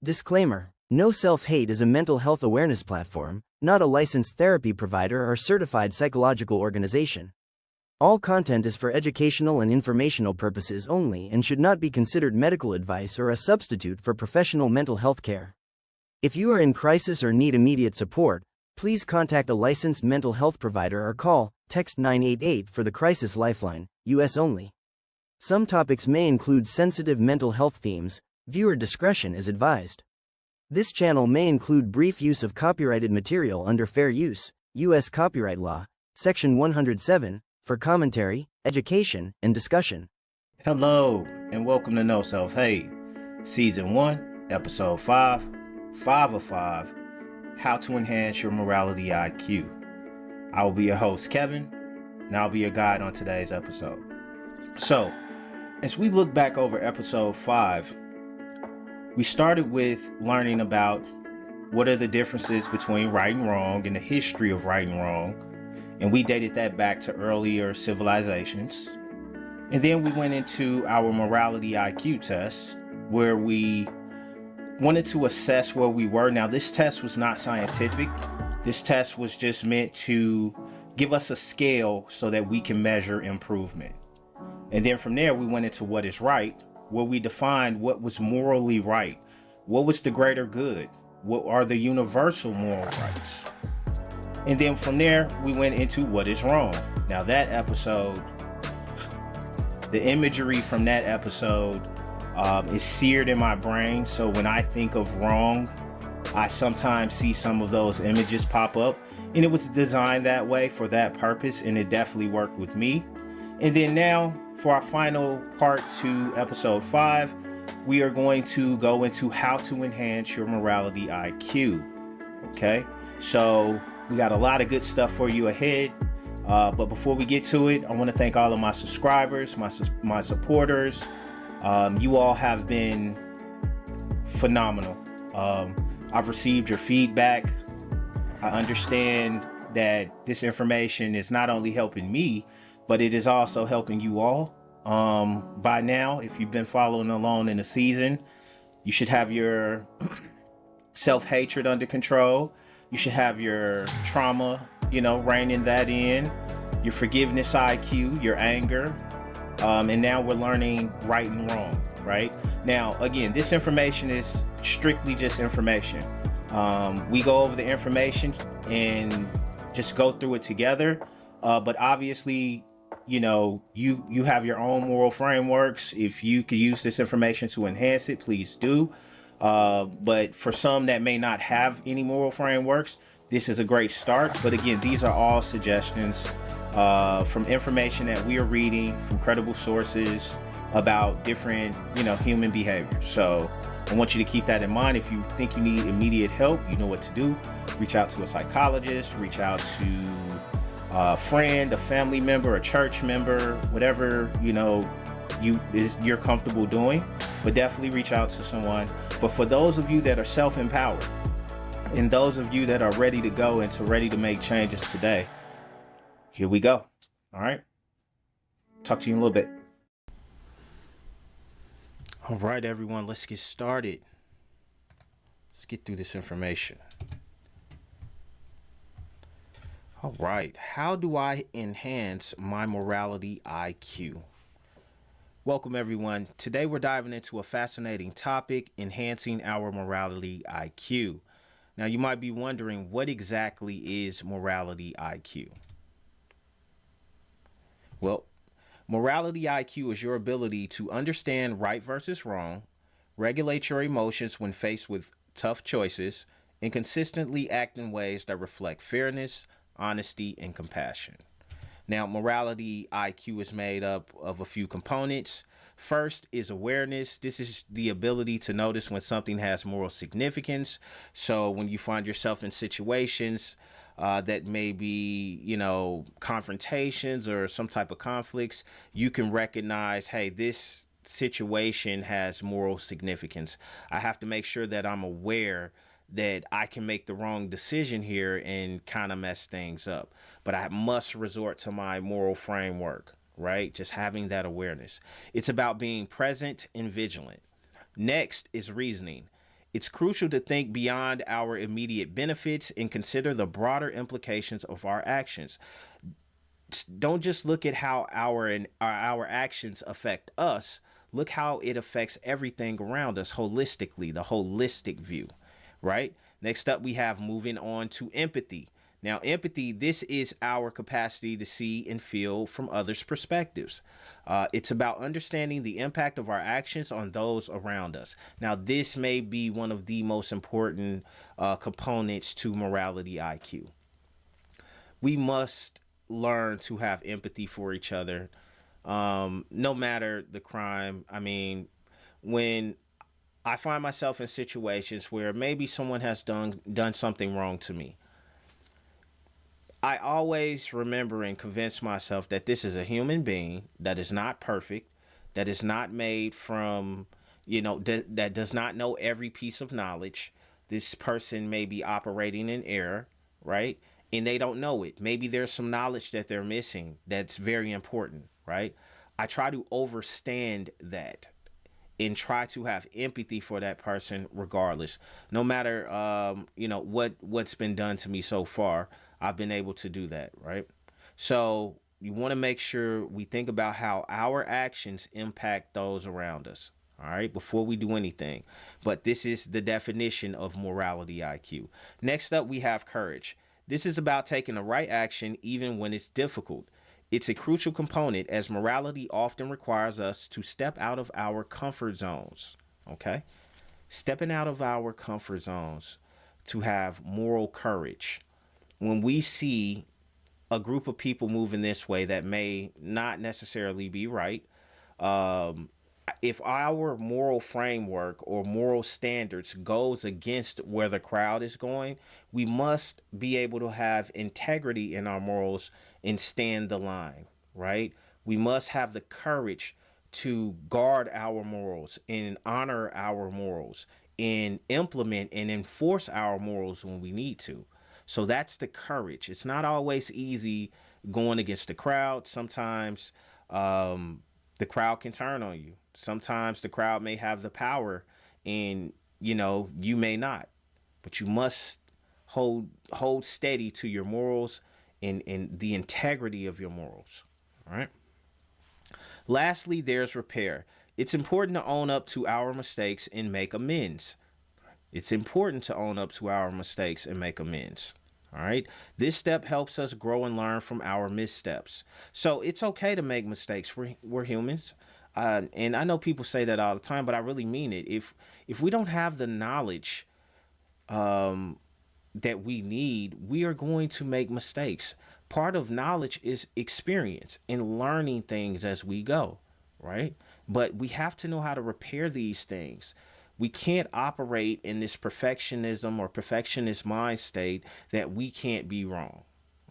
Disclaimer: No Self-Hate is a mental health awareness platform, not a licensed therapy provider or certified psychological organization. All content is for educational and informational purposes only and should not be considered medical advice or a substitute for professional mental health care. If you are in crisis or need immediate support, please contact a licensed mental health provider or call, text 988 for the Crisis Lifeline, US only. Some topics may include sensitive mental health themes. Viewer discretion is advised. This channel may include brief use of copyrighted material under Fair Use, U.S. Copyright Law, Section 107, for commentary, education, and discussion. Hello, and welcome to No Self-Hate, Season 1, Episode 5, 5 of 5, How to Enhance Your Morality IQ. I will be your host, Kevin, and I'll be your guide on today's episode. So, as we look back over Episode 5, we started with learning about what are the differences between right and wrong and the history of right and wrong. And we dated that back to earlier civilizations. And then we went into our morality IQ test, where we wanted to assess where we were. Now, this test was not scientific. This test was just meant to give us a scale so that we can measure improvement. And then from there, we went into what is right, where we defined what was morally right, what was the greater good, what are the universal moral rights. And then from there, we went into what is wrong. Now that episode, the imagery from that episode is seared in my brain. So when I think of wrong, I sometimes see some of those images pop up, and it was designed that way for that purpose, and it definitely worked with me. And then now, for our final part to Episode 5, we are going to go into how to enhance your morality IQ. Okay, so we got a lot of good stuff for you ahead. But before we get to it, I want to thank all of my subscribers, my supporters. You all have been phenomenal. I've received your feedback. I understand that this information is not only helping me, but it is also helping you all. By now, if you've been following along in the season, you should have your self-hatred under control. You should have your trauma, reining that in, your forgiveness IQ, your anger. And now we're learning right and wrong, right? Now, again, this information is strictly just information. We go over the information and just go through it together. But obviously, you have your own moral frameworks. If you could use this information to enhance it, please do. But for some that may not have any moral frameworks, this is a great start. But again, these are all suggestions from information that we are reading from credible sources about different, human behavior. So I want you to keep that in mind. If you think you need immediate help, you know what to do. Reach out to a psychologist, reach out to a friend, a family member, a church member, whatever, you're comfortable doing, but definitely reach out to someone. But for those of you that are self-empowered and those of you that are ready to go and ready to make changes today, here we go. All right. Talk to you in a little bit. All right, everyone, let's get started. Let's get through this information. All right, how do I enhance my morality IQ? Welcome, everyone. Today we're diving into a fascinating topic, enhancing our morality IQ. Now, you might be wondering, what exactly is morality IQ? Well, morality IQ is your ability to understand right versus wrong, regulate your emotions when faced with tough choices, and consistently act in ways that reflect fairness, honesty, and compassion. Now, morality IQ is made up of a few components. First is awareness. This is the ability to notice when something has moral significance. So when you find yourself in situations that may be, confrontations or some type of conflicts, you can recognize, hey, this situation has moral significance. I have to make sure that I'm aware that I can make the wrong decision here and kind of mess things up. But I must resort to my moral framework, right? Just having that awareness. It's about being present and vigilant. Next is reasoning. It's crucial to think beyond our immediate benefits and consider the broader implications of our actions. Don't just look at how our actions affect us. Look how it affects everything around us holistically, the holistic view, right? Next up, we have moving on to empathy. Now, empathy, this is our capacity to see and feel from others' perspectives. It's about understanding the impact of our actions on those around us. Now, this may be one of the most important components to morality IQ. We must learn to have empathy for each other, no matter the crime. I mean, when I find myself in situations where maybe someone has done something wrong to me, I always remember and convince myself that this is a human being that is not perfect, that is not made from, that does not know every piece of knowledge. This person may be operating in error, right? And they don't know it. Maybe there's some knowledge that they're missing that's very important, right? I try to overstand that and try to have empathy for that person regardless. No matter what's been done to me so far, I've been able to do that, right? So you want to make sure we think about how our actions impact those around us, all right, before we do anything. But this is the definition of morality IQ. Next up, we have courage. This is about taking the right action even when it's difficult. It's a crucial component as morality often requires us to step out of our comfort zones, okay? Stepping out of our comfort zones to have moral courage. When we see a group of people moving this way that may not necessarily be right, if our moral framework or moral standards goes against where the crowd is going, we must be able to have integrity in our morals and stand the line, right? We must have the courage to guard our morals and honor our morals and implement and enforce our morals when we need to. So that's the courage. It's not always easy going against the crowd. Sometimes the crowd can turn on you. Sometimes the crowd may have the power and, you may not. But you must hold steady to your morals and the integrity of your morals. All right. Lastly, there's repair. It's important to own up to our mistakes and make amends. It's important to own up to our mistakes and make amends. All right. This step helps us grow and learn from our missteps. So it's okay to make mistakes. We're humans. And I know people say that all the time, but I really mean it. If we don't have the knowledge that we need, we are going to make mistakes. Part of knowledge is experience and learning things as we go, right? But we have to know how to repair these things. We can't operate in this perfectionism or perfectionist mind state that we can't be wrong,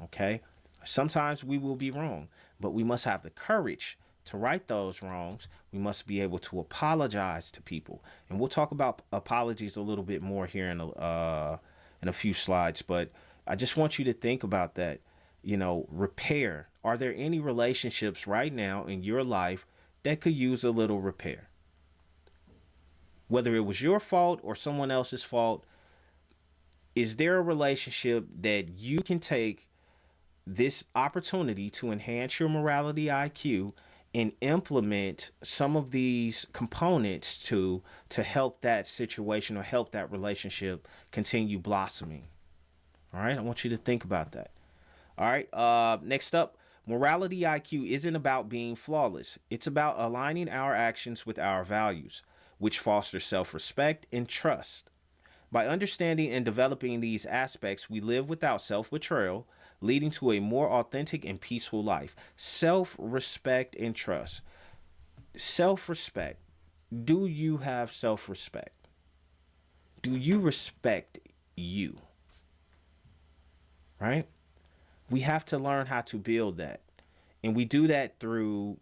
okay? Sometimes we will be wrong, but we must have the courage to right those wrongs. We must be able to apologize to people. And we'll talk about apologies a little bit more here in a few slides, but I just want you to think about that. Repair. Are there any relationships right now in your life that could use a little repair? Whether it was your fault or someone else's fault, is there a relationship that you can take this opportunity to enhance your morality IQ and implement some of these components to help that situation or help that relationship continue blossoming? All right, I want you to think about that. All right, next up, morality IQ isn't about being flawless. It's about aligning our actions with our values, which fosters self-respect and trust. By understanding and developing these aspects, we live without self-betrayal, leading to a more authentic and peaceful life. Self-respect and trust. Self-respect. Do you have self-respect? Do you respect you? Right? We have to learn how to build that. And we do that through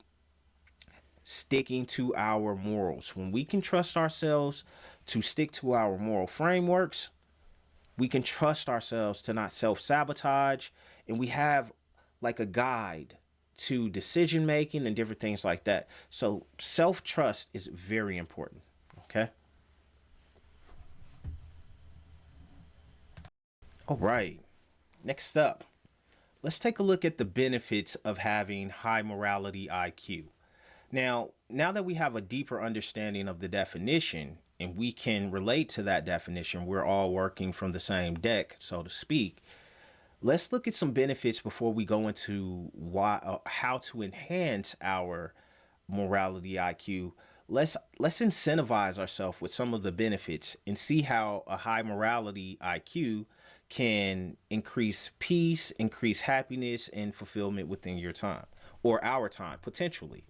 sticking to our morals. When we can trust ourselves to stick to our moral frameworks, we can trust ourselves to not self-sabotage, and we have like a guide to decision making and different things like that. So self-trust is very important. Okay. All right, next up, let's take a look at the benefits of having high morality IQ. Now that we have a deeper understanding of the definition and we can relate to that definition, we're all working from the same deck, so to speak. Let's look at some benefits before we go into how to enhance our morality IQ. Let's incentivize ourselves with some of the benefits and see how a high morality IQ can increase peace, increase happiness and fulfillment within your time or our time potentially.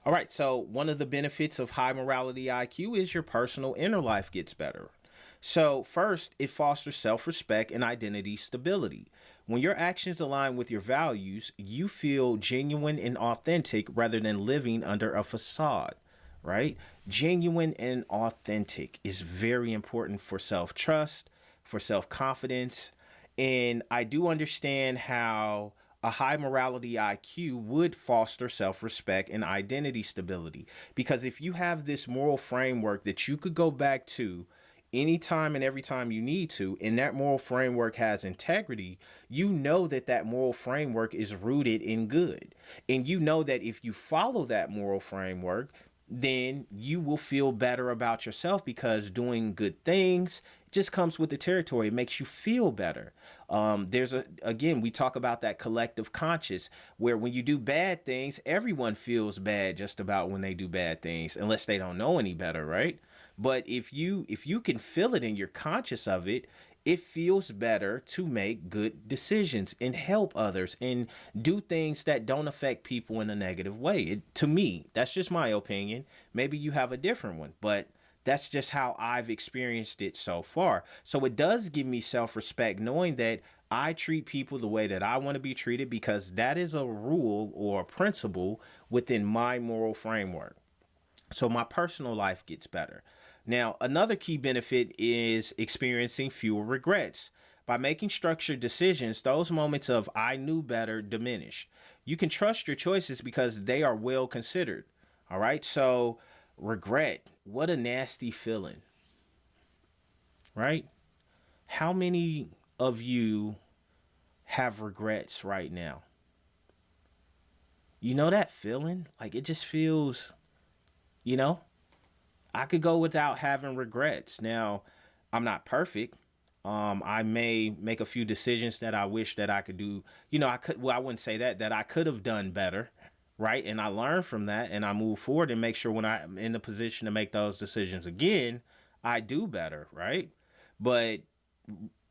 All right, so one of the benefits of high morality IQ is your personal inner life gets better. So, first, it fosters self respect and identity stability. When your actions align with your values, you feel genuine and authentic rather than living under a facade, right? Genuine and authentic is very important for self trust, for self confidence. And I do understand how a high morality IQ would foster self respect and identity stability. Because if you have this moral framework that you could go back to anytime and every time you need to, and that moral framework has integrity, you know that that moral framework is rooted in good. And you know that if you follow that moral framework, then you will feel better about yourself because doing good things just comes with the territory. It makes you feel better. Again, we talk about that collective conscious where when you do bad things, everyone feels bad just about when they do bad things, unless they don't know any better, right? But if you can feel it and you're conscious of it, it feels better to make good decisions and help others and do things that don't affect people in a negative way. To me, that's just my opinion. Maybe you have a different one, but that's just how I've experienced it so far. So it does give me self-respect knowing that I treat people the way that I want to be treated because that is a rule or a principle within my moral framework. So my personal life gets better. Now, another key benefit is experiencing fewer regrets. By making structured decisions, those moments of I knew better diminish. You can trust your choices because they are well considered. All right. So regret, what a nasty feeling, right? How many of you have regrets right now? You know that feeling? Like it just feels, you know, I could go without having regrets. Now, I'm not perfect. I may make a few decisions that I wish that I could do. You know, I wouldn't say that I could have done better, right? And I learn from that and I move forward and make sure when I'm in the position to make those decisions again, I do better, right? But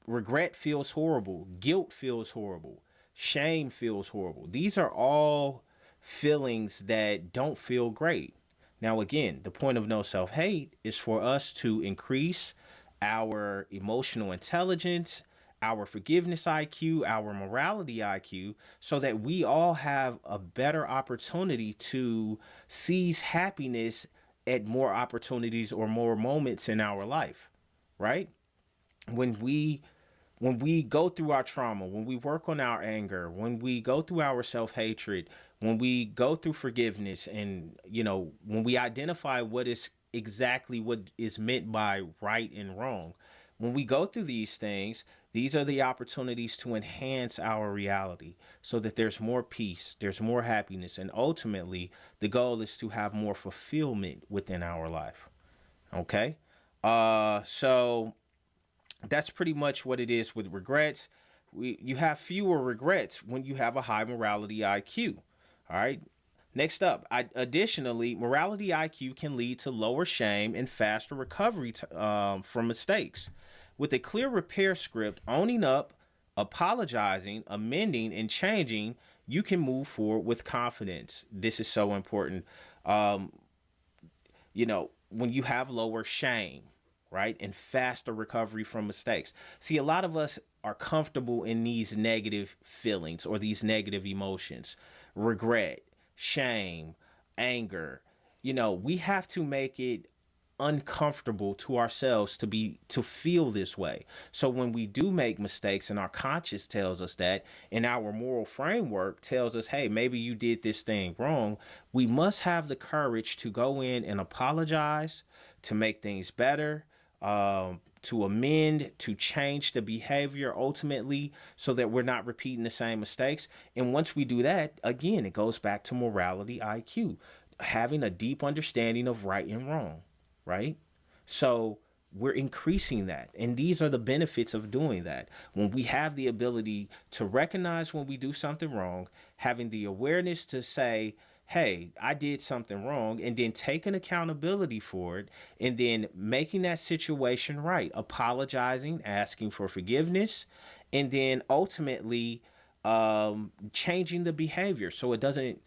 regret feels horrible. Guilt feels horrible. Shame feels horrible. These are all feelings that don't feel great. Now, again, the point of no self hate is for us to increase our emotional intelligence, our forgiveness IQ, our morality IQ, so that we all have a better opportunity to seize happiness at more opportunities or more moments in our life, right? when we when we go through our trauma, when we work on our anger, when we go through our self-hatred, when we go through forgiveness and when we identify what is meant by right and wrong, when we go through these things, these are the opportunities to enhance our reality so that there's more peace, there's more happiness, and ultimately the goal is to have more fulfillment within our life. Okay? So that's pretty much what it is with regrets. You have fewer regrets when you have a high morality IQ. All right. Next up, additionally, morality IQ can lead to lower shame and faster recovery from mistakes. With a clear repair script, owning up, apologizing, amending, and changing, you can move forward with confidence. This is so important. When you have lower shame, right, and faster recovery from mistakes. See, a lot of us are comfortable in these negative feelings or these negative emotions, regret, shame, anger. We have to make it uncomfortable to ourselves to feel this way. So when we do make mistakes and our conscience tells us that and our moral framework tells us, hey, maybe you did this thing wrong, we must have the courage to go in and apologize, to make things better, to amend, to change the behavior ultimately so that we're not repeating the same mistakes. And once we do that, again, it goes back to morality IQ, having a deep understanding of right and wrong, right? So we're increasing that. And these are the benefits of doing that. When we have the ability to recognize when we do something wrong, having the awareness to say, hey, I did something wrong, and then taking accountability for it, and then making that situation right, apologizing, asking for forgiveness, and then ultimately changing the behavior so it doesn't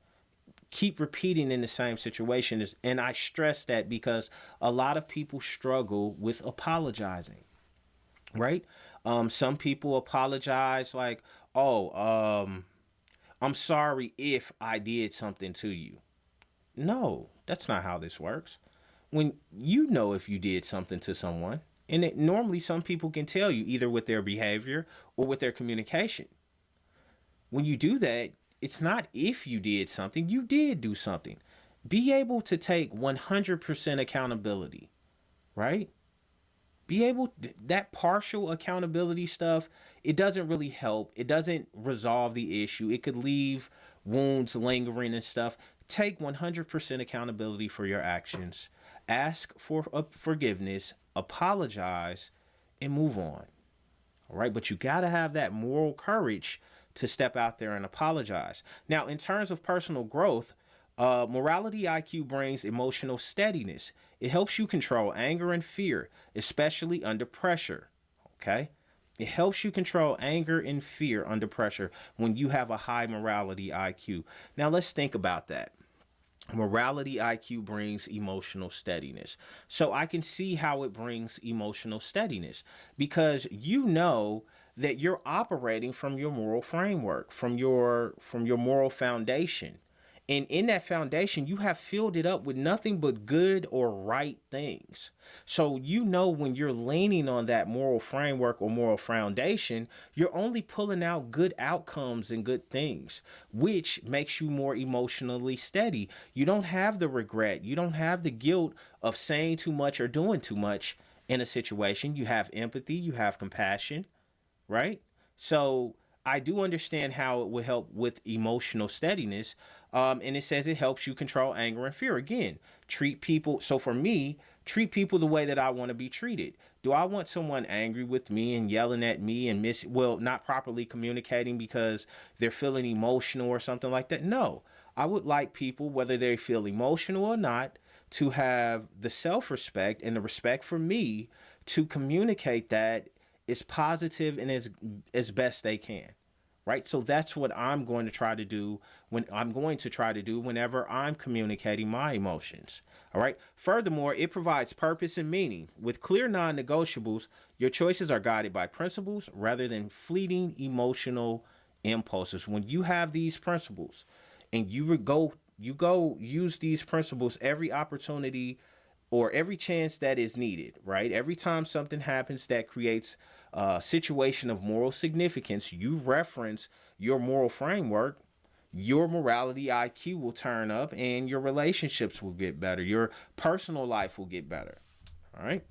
keep repeating in the same situation. And I stress that because a lot of people struggle with apologizing, right? Some people apologize like, oh, I'm sorry if I did something to you. No, that's not how this works. When you know if you did something to someone, and normally some people can tell you either with their behavior or with their communication. When you do that, it's not if you did something, you did do something. Be able to take 100% accountability, right? Be able, that partial accountability stuff, it doesn't really help. It doesn't resolve the issue. It could leave wounds lingering and stuff. Take 100% accountability for your actions. Ask for forgiveness, apologize, and move on. All right, but you got to have that moral courage to step out there and apologize. Now, in terms of personal growth, morality IQ brings emotional steadiness. It helps you control anger and fear, especially under pressure. Okay? It helps you control anger and fear under pressure when you have a high morality IQ. Now, let's think about that. Morality IQ brings emotional steadiness. So I can see how it brings emotional steadiness because you know that you're operating from your moral framework, from your moral foundation. And in that foundation, you have filled it up with nothing but good or right things. So you know when you're leaning on that moral framework or moral foundation, you're only pulling out good outcomes and good things, which makes you more emotionally steady. You don't have the regret. You don't have the guilt of saying too much or doing too much in a situation. You have empathy. You have compassion, right? So I do understand how it will help with emotional steadiness. And it says it helps you control anger and fear. Again, treat people. So for me, treat people the way that I want to be treated. Do I want someone angry with me and yelling at me and not properly communicating because they're feeling emotional or something like that? No, I would like people, whether they feel emotional or not, to have the self-respect and the respect for me to communicate that is positive and as best they can. Right. So that's what I'm going to try to do whenever I'm communicating my emotions. All right. Furthermore, it provides purpose and meaning. With clear non-negotiables, your choices are guided by principles rather than fleeting emotional impulses. When you have these principles and you go use these principles every opportunity or every chance that is needed, right? Every time something happens that creates a situation of moral significance, you reference your moral framework, your morality IQ will turn up and your relationships will get better. Your personal life will get better. All right.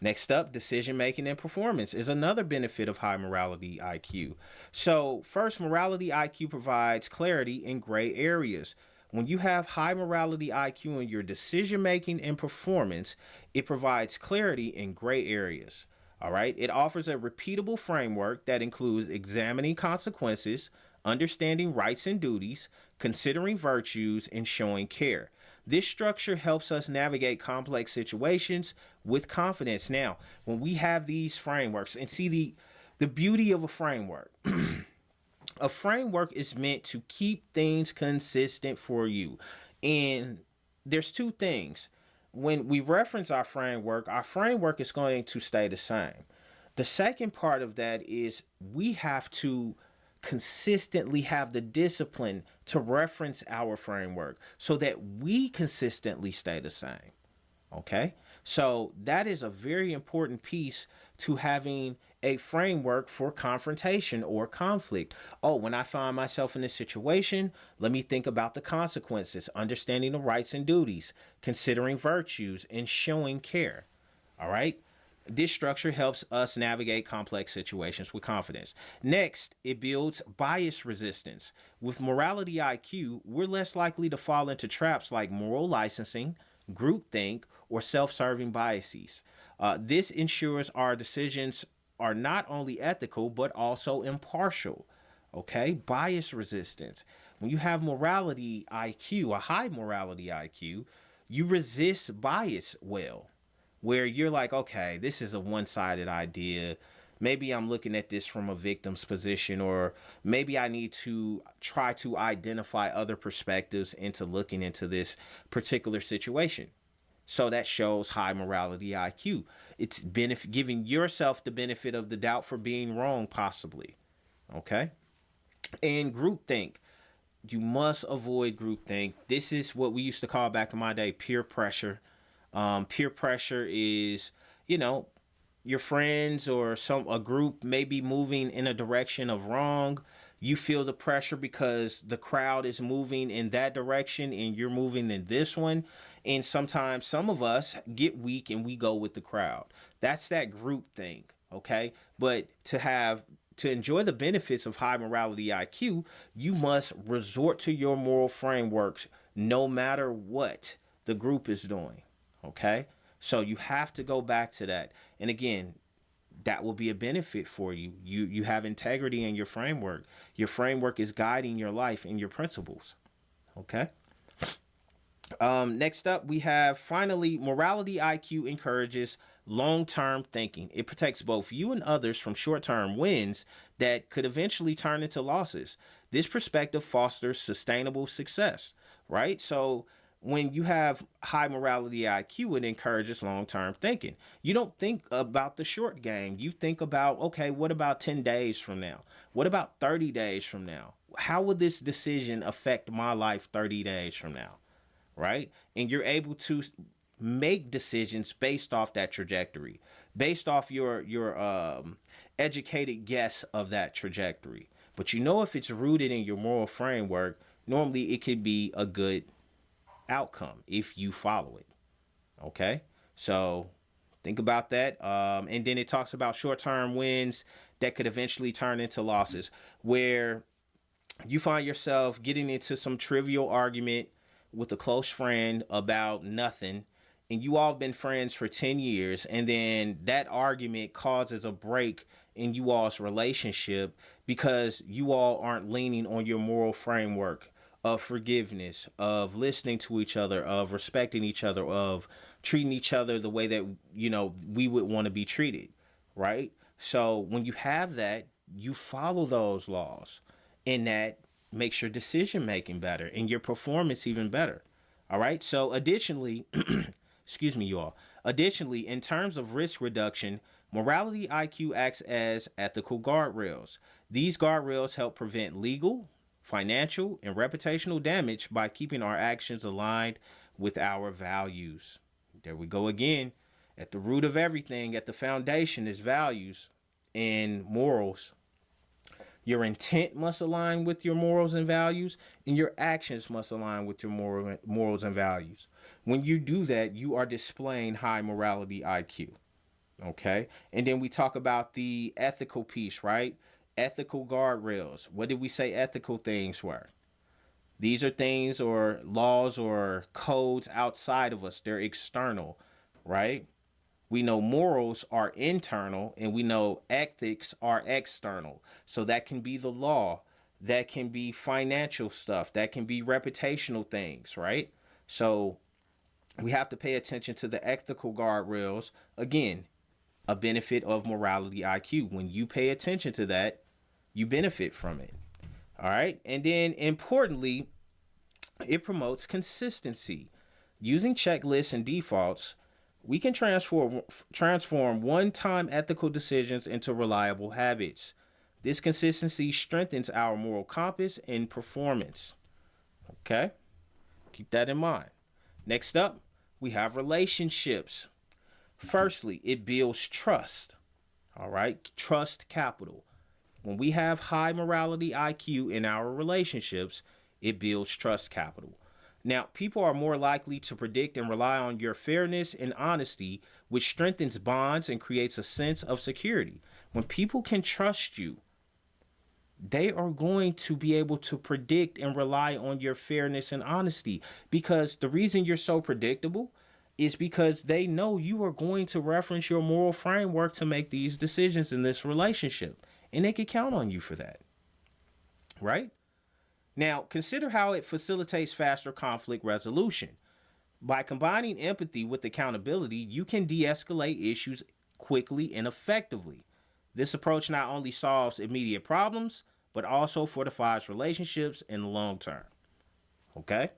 Next up, decision making and performance is another benefit of high morality IQ. So first, morality IQ provides clarity in gray areas. When you have high morality IQ in your decision making and performance, it provides clarity in gray areas. All right. It offers a repeatable framework that includes examining consequences, understanding rights and duties, considering virtues, and showing care. This structure helps us navigate complex situations with confidence. Now, when we have these frameworks and see the beauty of a framework, a framework is meant to keep things consistent for you. And there's two things. When we reference our framework is going to stay the same. The second part of that is we have to consistently have the discipline to reference our framework so that we consistently stay the same. Okay? So that is a very important piece to having a framework for confrontation or conflict. Oh, when I find myself in this situation, let me think about the consequences, understanding the rights and duties, considering virtues, and showing care. All right. This structure helps us navigate complex situations with confidence. Next, it builds bias resistance. With morality IQ, we're less likely to fall into traps like moral licensing, groupthink, or self serving biases. This ensures our decisions are not only ethical, but also impartial. Okay, bias resistance. When you have morality IQ, a high morality IQ, you resist bias well, where you're like, okay, this is a one-sided idea. Maybe I'm looking at this from a victim's position, or maybe I need to try to identify other perspectives into looking into this particular situation. So that shows high morality IQ. It's giving yourself the benefit of the doubt for being wrong, possibly. Okay? And groupthink. You must avoid groupthink. This is what we used to call back in my day peer pressure. Peer pressure is, you know, your friends or a group may be moving in a direction of wrong. You feel the pressure because the crowd is moving in that direction and you're moving in this one. And sometimes some of us get weak and we go with the crowd. That's that group thing. Okay. But to enjoy the benefits of high morality IQ, you must resort to your moral frameworks no matter what the group is doing. Okay. So you have to go back to that. And again, that will be a benefit for you. You have integrity in your framework. Your framework is guiding your life and your principles. Okay. Next up, we have finally morality IQ encourages long-term thinking. It protects both you and others from short-term wins that could eventually turn into losses. This perspective fosters sustainable success, right? So when you have high morality IQ, it encourages long-term thinking. You don't think about the short game. You think about, okay, what about 10 days from now? What about 30 days from now? How will this decision affect my life 30 days from now? Right? And you're able to make decisions based off that trajectory, based off your educated guess of that trajectory. But you know, if it's rooted in your moral framework, normally it could be a good outcome if you follow it. Okay, so think about that. And then it talks about short-term wins that could eventually turn into losses, where you find yourself getting into some trivial argument with a close friend about nothing, and you all have been friends for 10 years, and then that argument causes a break in you all's relationship because you all aren't leaning on your moral framework of forgiveness, of listening to each other, of respecting each other, of treating each other the way that, you know, we would want to be treated, right? So when you have that, you follow those laws, and that makes your decision making better and your performance even better. All right. So additionally, excuse me, you all. Additionally, in terms of risk reduction, morality IQ acts as ethical guardrails. These guardrails help prevent legal, financial, and reputational damage by keeping our actions aligned with our values. There we go again. At the root of everything, at the foundation, is values and morals. Your intent must align with your morals and values, and your actions must align with your morals and values. When you do that, you are displaying high morality IQ. Okay? And then we talk about the ethical piece, right? Ethical guardrails. What did we say ethical things were? These are things or laws or codes outside of us. They're external, right? We know morals are internal, and we know ethics are external. So that can be the law, that can be financial stuff, that can be reputational things, right? So we have to pay attention to the ethical guardrails. Again, a benefit of morality IQ. When you pay attention to that, you benefit from it. All right. And then importantly, it promotes consistency. Using checklists and defaults, we can transform one-time ethical decisions into reliable habits. This consistency strengthens our moral compass and performance. Okay? Keep that in mind. Next up, we have relationships. Firstly, it builds trust. All right. Trust capital. When we have high morality IQ in our relationships, it builds trust capital. Now, people are more likely to predict and rely on your fairness and honesty, which strengthens bonds and creates a sense of security. When people can trust you, they are going to be able to predict and rely on your fairness and honesty, because the reason you're so predictable is because they know you are going to reference your moral framework to make these decisions in this relationship, and they can count on you for that, right? Now, consider how it facilitates faster conflict resolution. By combining empathy with accountability, you can de-escalate issues quickly and effectively. This approach not only solves immediate problems, but also fortifies relationships in the long term. Okay?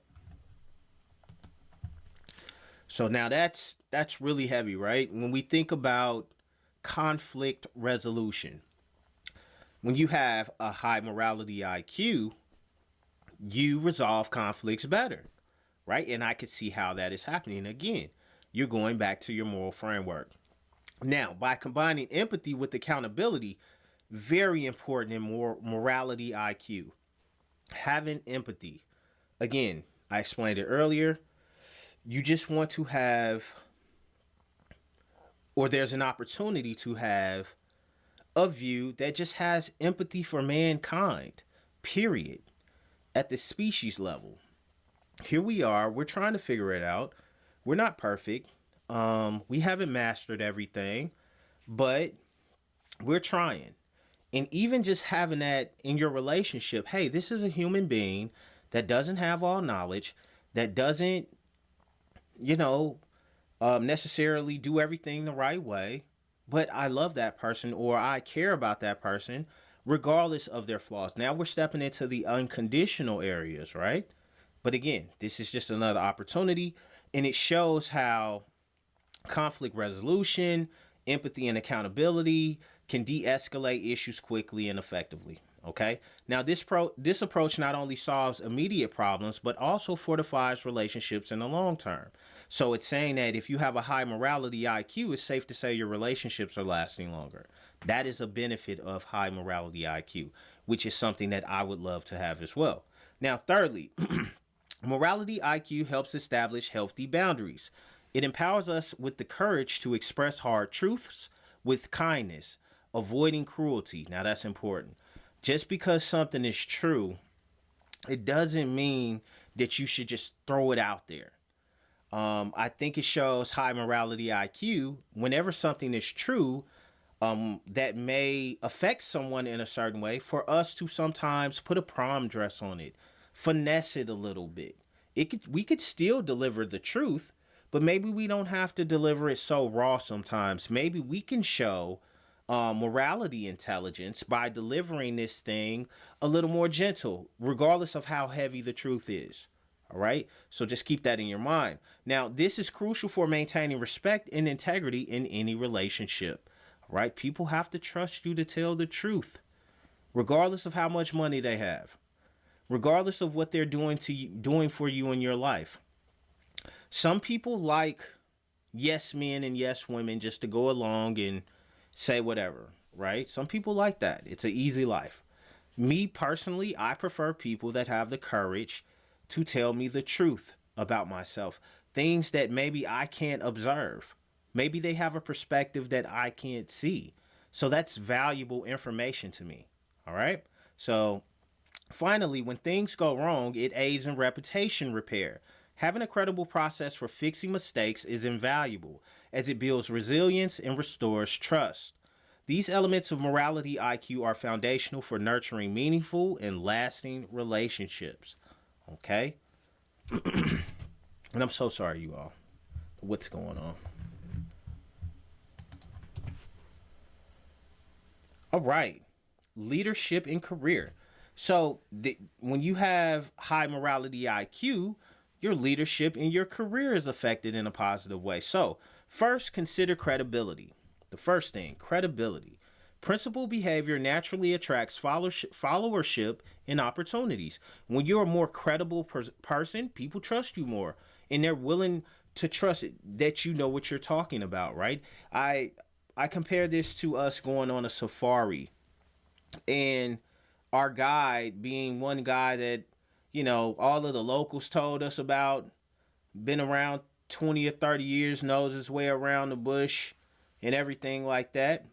So now that's really heavy, right? When we think about conflict resolution, when you have a high morality IQ, you resolve conflicts better, right? And I could see how that is happening. Again, you're going back to your moral framework. Now, by combining empathy with accountability, very important in morality IQ. Having empathy. Again, I explained it earlier. You just want to have, or there's an opportunity to have, a view that just has empathy for mankind, period, at the species level. Here we are, we're trying to figure it out. We're not perfect. We haven't mastered everything, but we're trying. And even just having that in your relationship, hey, this is a human being that doesn't have all knowledge, that doesn't, necessarily do everything the right way, but I love that person, or I care about that person, regardless of their flaws. Now we're stepping into the unconditional areas, right? But again, this is just another opportunity, and it shows how conflict resolution, empathy, and accountability can de-escalate issues quickly and effectively. Okay. Now this approach not only solves immediate problems, but also fortifies relationships in the long term. So it's saying that if you have a high morality IQ, it's safe to say your relationships are lasting longer. That is a benefit of high morality IQ, which is something that I would love to have as well. Now, thirdly, morality IQ helps establish healthy boundaries. It empowers us with the courage to express hard truths with kindness, avoiding cruelty. Now, that's important. Just because something is true, it doesn't mean that you should just throw it out there. I think it shows high morality IQ whenever something is true that may affect someone in a certain way, for us to sometimes put a prom dress on it, finesse it a little bit. We could still deliver the truth, but maybe we don't have to deliver it so raw sometimes. Maybe we can show morality intelligence by delivering this thing a little more gentle, regardless of how heavy the truth is. All right. So just keep that in your mind. Now, this is crucial for maintaining respect and integrity in any relationship. All right. People have to trust you to tell the truth, regardless of how much money they have, regardless of what they're doing for you in your life. Some people like yes men and yes women just to go along and say whatever, right? Some people like that. It's an easy life. Me personally, I prefer people that have the courage to tell me the truth about myself. Things that maybe I can't observe. Maybe they have a perspective that I can't see. So that's valuable information to me. All right. So finally, when things go wrong, it aids in reputation repair. Having a credible process for fixing mistakes is invaluable, as it builds resilience and restores trust. These elements of morality IQ are foundational for nurturing meaningful and lasting relationships. Okay? And I'm so sorry, you all. What's going on? All right. Leadership and career. So when you have high morality IQ, your leadership in your career is affected in a positive way. So first, consider credibility. The first thing, credibility. Principled behavior naturally attracts followership and opportunities. When you're a more credible person, people trust you more, and they're willing to trust it, that you know what you're talking about, right? I compare this to us going on a safari and our guide being one guy that, all of the locals told us about, been around 20 or 30 years, knows his way around the bush and everything like that,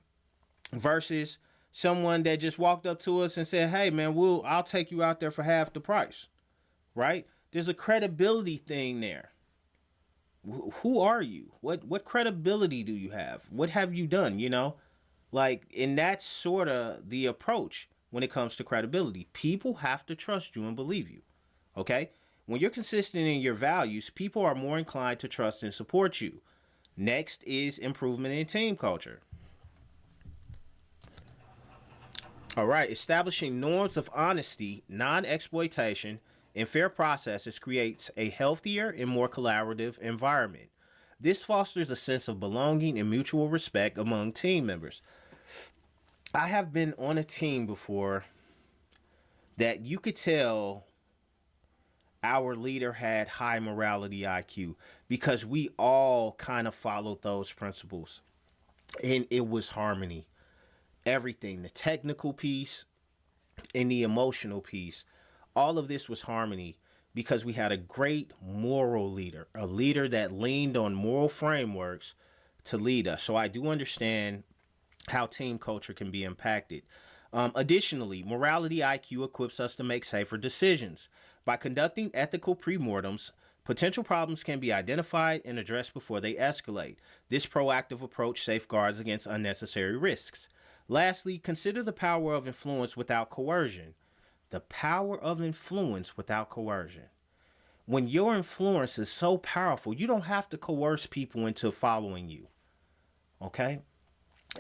versus someone that just walked up to us and said, "Hey man, I'll take you out there for half the price." Right? There's a credibility thing there. Who are you? What credibility do you have? What have you done, and that's sort of the approach when it comes to credibility. People have to trust you and believe you. Okay? When you're consistent in your values, people are more inclined to trust and support you. Next is improvement in team culture. All right, establishing norms of honesty, non-exploitation, and fair processes creates a healthier and more collaborative environment. This fosters a sense of belonging and mutual respect among team members. I have been on a team before that you could tell our leader had high morality IQ because we all kind of followed those principles. And it was harmony. Everything, the technical piece and the emotional piece, all of this was harmony because we had a great moral leader, a leader that leaned on moral frameworks to lead us. So I do understand how team culture can be impacted. Additionally, morality IQ equips us to make safer decisions. By conducting ethical premortems, potential problems can be identified and addressed before they escalate. This proactive approach safeguards against unnecessary risks. Lastly, consider the power of influence without coercion. The power of influence without coercion. When your influence is so powerful, you don't have to coerce people into following you. Okay?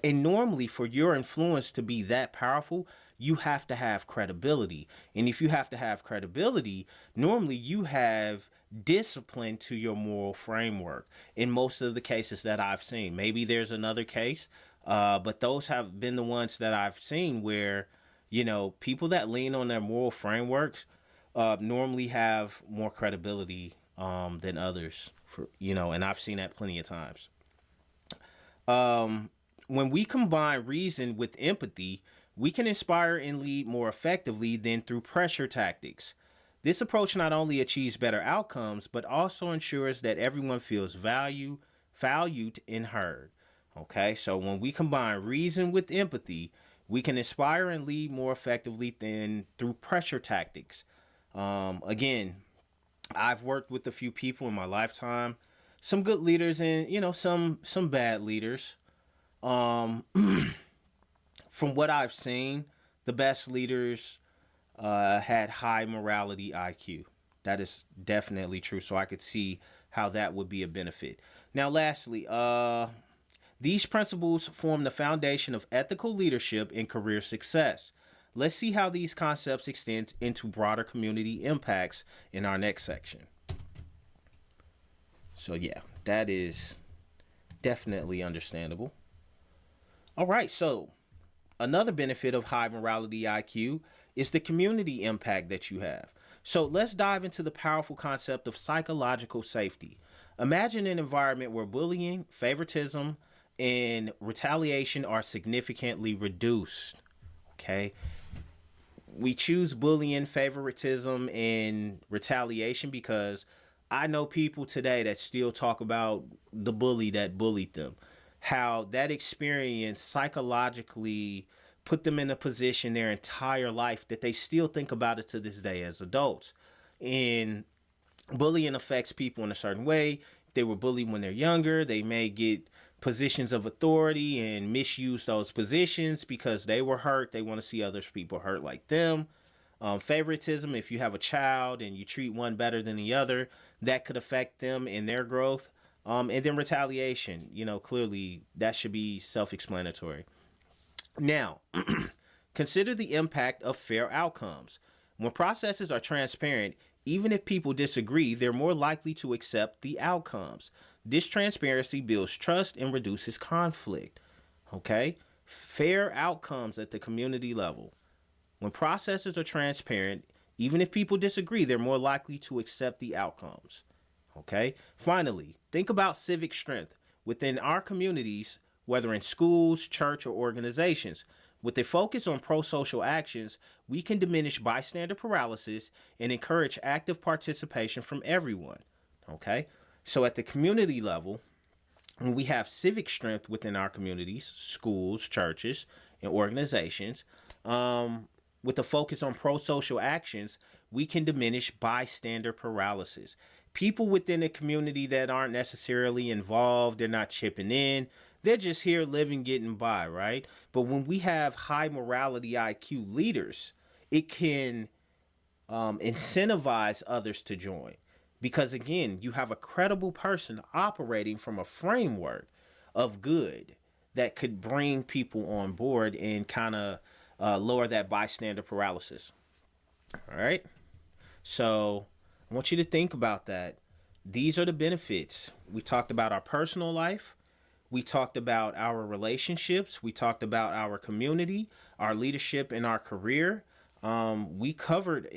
And normally for your influence to be that powerful, you have to have credibility. And if you have to have credibility, normally you have discipline to your moral framework in most of the cases that I've seen. Maybe there's another case, but those have been the ones that I've seen where, people that lean on their moral frameworks normally have more credibility than others, and I've seen that plenty of times. When we combine reason with empathy, we can inspire and lead more effectively than through pressure tactics. This approach not only achieves better outcomes, but also ensures that everyone feels valued and heard. Okay, so when we combine reason with empathy, we can inspire and lead more effectively than through pressure tactics. Again, I've worked with a few people in my lifetime, some good leaders and some bad leaders. From what I've seen, the best leaders had high morality IQ. That is definitely true. So I could see how that would be a benefit. Now, lastly, these principles form the foundation of ethical leadership and career success. Let's see how these concepts extend into broader community impacts in our next section. So yeah, that is definitely understandable. All right, so another benefit of high morality IQ is the community impact that you have. So let's dive into the powerful concept of psychological safety. Imagine an environment where bullying, favoritism, and retaliation are significantly reduced. Okay? We choose bullying, favoritism, and retaliation because I know people today that still talk about the bully that bullied them. How that experience psychologically put them in a position their entire life that they still think about it to this day as adults. And bullying affects people in a certain way. If they were bullied when they're younger, they may get positions of authority and misuse those positions because they were hurt. They want to see other people hurt like them. Favoritism, if you have a child and you treat one better than the other, that could affect them in their growth. And then retaliation, clearly that should be self-explanatory. Now, consider the impact of fair outcomes. When processes are transparent, even if people disagree, they're more likely to accept the outcomes. This transparency builds trust and reduces conflict. Okay? Fair outcomes at the community level. When processes are transparent, even if people disagree, they're more likely to accept the outcomes. Okay? Finally, think about civic strength. Within our communities, whether in schools, church, or organizations. With a focus on pro-social actions, we can diminish bystander paralysis and encourage active participation from everyone. Okay? So at the community level, when we have civic strength within our communities, schools, churches, and organizations, with a focus on pro-social actions, we can diminish bystander paralysis. People within the community that aren't necessarily involved, they're not chipping in, they're just here living, getting by, right? But when we have high morality IQ leaders, it can incentivize others to join. Because again, you have a credible person operating from a framework of good that could bring people on board and kind of lower that bystander paralysis. All right. So I want you to think about that. These are the benefits. We talked about our personal life. We talked about our relationships. We talked about our community, our leadership, and our career. We covered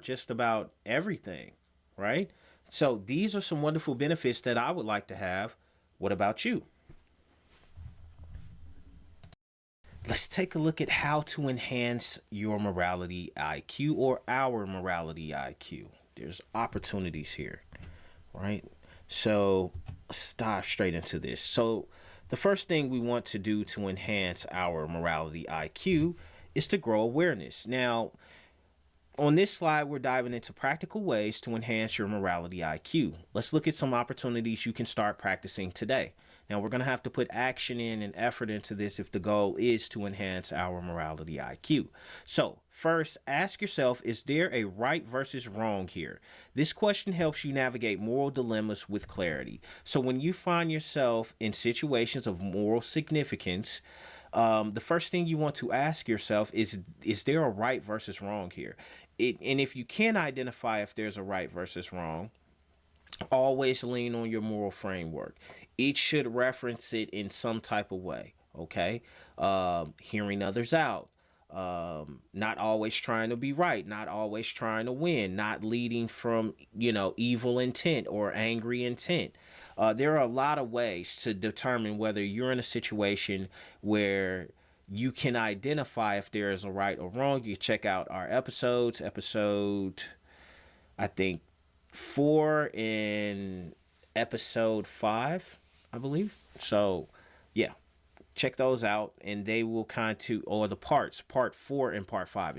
just about everything, right? So these are some wonderful benefits that I would like to have. What about you? Let's take a look at how to enhance your morality IQ or our morality IQ. There's opportunities here, right? So let's dive straight into this. So the first thing we want to do to enhance our morality IQ is to grow awareness. Now, on this slide, we're diving into practical ways to enhance your morality IQ. Let's look at some opportunities you can start practicing today. Now, we're going to have to put action in and effort into this if the goal is to enhance our morality IQ. So, first, ask yourself, is there a right versus wrong here? This question helps you navigate moral dilemmas with clarity. So, when you find yourself in situations of moral significance, the first thing you want to ask yourself is there a right versus wrong here? And if you can't identify if there's a right versus wrong, always lean on your moral framework. It should reference it in some type of way, okay? Hearing others out, not always trying to be right, not always trying to win, not leading from, evil intent or angry intent. There are a lot of ways to determine whether you're in a situation where you can identify if there is a right or wrong. You check out our episode, I think, 4 and episode 5, I believe. So, yeah, check those out, and they will or the part 4 and part 5,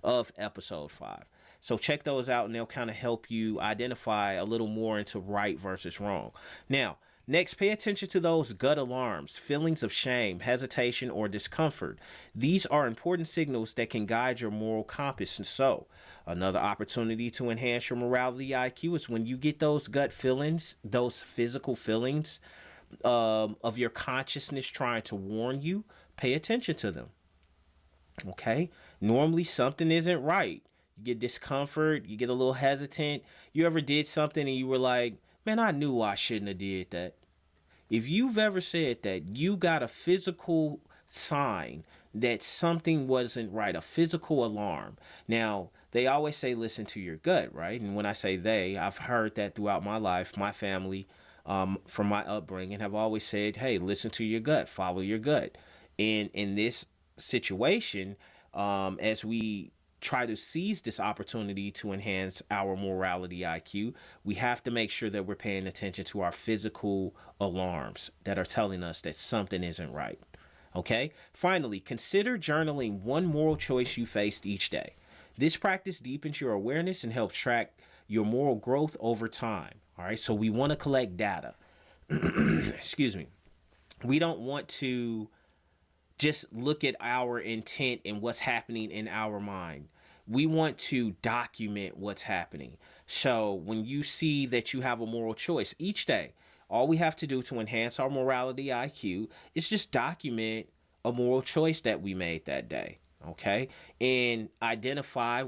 of episode 5. So check those out, and they'll kind of help you identify a little more into right versus wrong. Now, next, pay attention to those gut alarms, feelings of shame, hesitation, or discomfort. These are important signals that can guide your moral compass. And so, another opportunity to enhance your morality IQ is when you get those gut feelings, those physical feelings of your consciousness trying to warn you, pay attention to them. Okay? Normally, something isn't right. You get discomfort, you get a little hesitant. You ever did something and you were like, man, I knew I shouldn't have did that. If you've ever said that, you got a physical sign that something wasn't right, a physical alarm. Now, they always say listen to your gut, right? And when I say they, I've heard that throughout my life. My family, from my upbringing, have always said, hey, listen to your gut, follow your gut. And in this situation, as we try to seize this opportunity to enhance our morality IQ, we have to make sure that we're paying attention to our physical alarms that are telling us that something isn't right. Okay? Finally, consider journaling one moral choice you faced each day. This practice deepens your awareness and helps track your moral growth over time. All right? So we want to collect data. Excuse me. We don't want to just look at our intent and what's happening in our mind. We want to document what's happening. So when you see that you have a moral choice each day, all we have to do to enhance our morality IQ is just document a moral choice that we made that day. Okay, and identify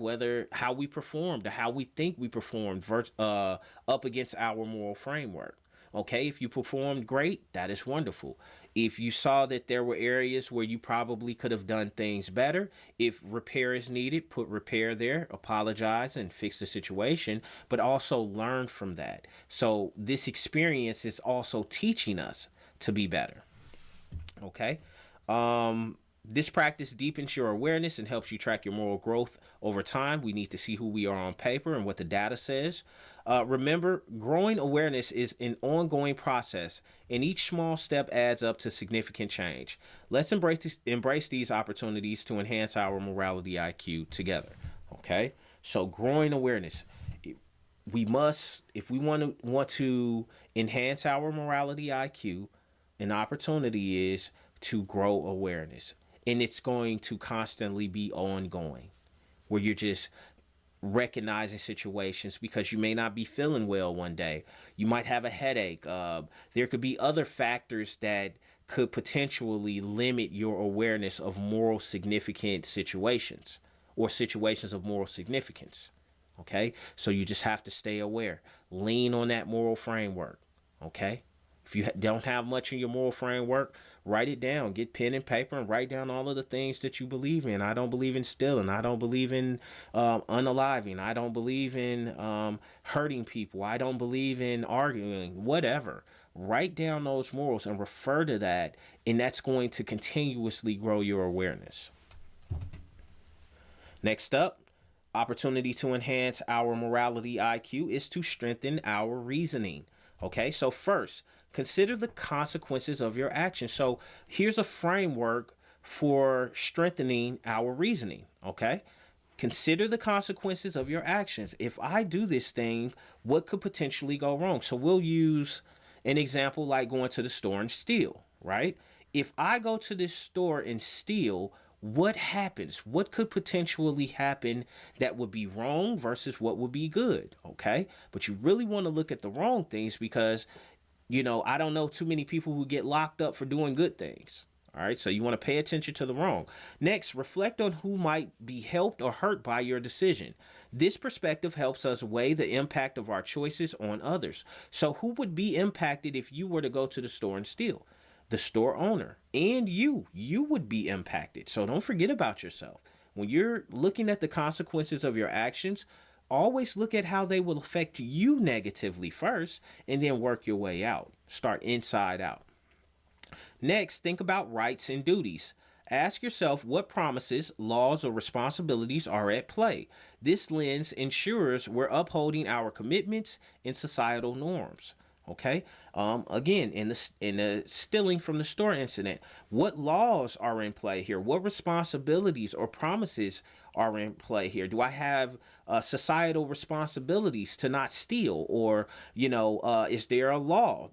how we performed or how we think we performed up against our moral framework. Okay, if you performed great, that is wonderful. If you saw that there were areas where you probably could have done things better, if repair is needed, put repair there, apologize and fix the situation, but also learn from that. So this experience is also teaching us to be better. Okay. This practice deepens your awareness and helps you track your moral growth over time. We need to see who we are on paper and what the data says. Remember, growing awareness is an ongoing process, and each small step adds up to significant change. Let's embrace these opportunities to enhance our morality IQ together. Okay, so growing awareness. We must, if we want to enhance our morality IQ, an opportunity is to grow awareness, and it's going to constantly be ongoing, where you're just recognizing situations because you may not be feeling well one day. You might have a headache. There could be other factors that could potentially limit your awareness of moral significant situations or situations of moral significance. Okay, so you just have to stay aware. Lean on that moral framework. Okay, if you don't have much in your moral framework, write it down. Get pen and paper and write down all of the things that you believe in. I don't believe in stealing. I don't believe in unaliving. I don't believe in hurting people. I don't believe in arguing. Whatever. Write down those morals and refer to that, and that's going to continuously grow your awareness. Next up, opportunity to enhance our morality IQ is to strengthen our reasoning. Okay, so first, consider the consequences of your actions. So here's a framework for strengthening our reasoning. Okay, consider the consequences of your actions. If I do this thing, what could potentially go wrong? So we'll use an example like going to the store and steal, right? If I go to this store and steal, what happens? What could potentially happen that would be wrong versus what would be good? Okay. But you really want to look at the wrong things because, I don't know too many people who get locked up for doing good things. All right. So you want to pay attention to the wrong. Next, reflect on who might be helped or hurt by your decision. This perspective helps us weigh the impact of our choices on others. So who would be impacted if you were to go to the store and steal? The store owner and you would be impacted. So don't forget about yourself. When you're looking at the consequences of your actions, always look at how they will affect you negatively first and then work your way out. Start inside out. Next, think about rights and duties. Ask yourself what promises, laws, or responsibilities are at play. This lens ensures we're upholding our commitments and societal norms. Okay. Again, in the stealing from the store incident, what laws are in play here? What responsibilities or promises are in play here? Do I have societal responsibilities to not steal, or is there a law,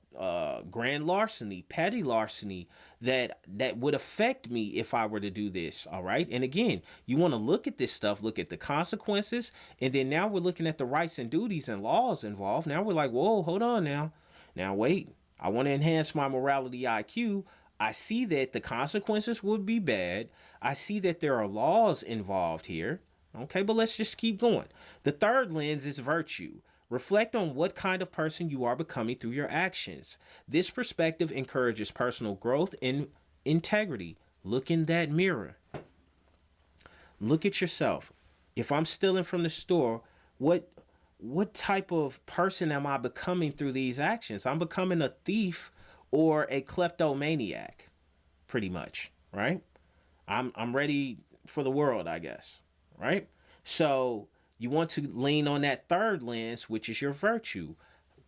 grand larceny, petty larceny that would affect me if I were to do this? All right. And again, you want to look at this stuff, look at the consequences, and then now we're looking at the rights and duties and laws involved. Now we're like, whoa, hold on now. Now, wait, I want to enhance my morality IQ. I see that the consequences would be bad. I see that there are laws involved here. Okay, but let's just keep going. The third lens is virtue. Reflect on what kind of person you are becoming through your actions. This perspective encourages personal growth and integrity. Look in that mirror. Look at yourself. If I'm stealing from the store, what type of person am I becoming through these actions? I'm becoming a thief or a kleptomaniac, pretty much, right? I'm ready for the world, I guess, right? So you want to lean on that third lens, which is your virtue.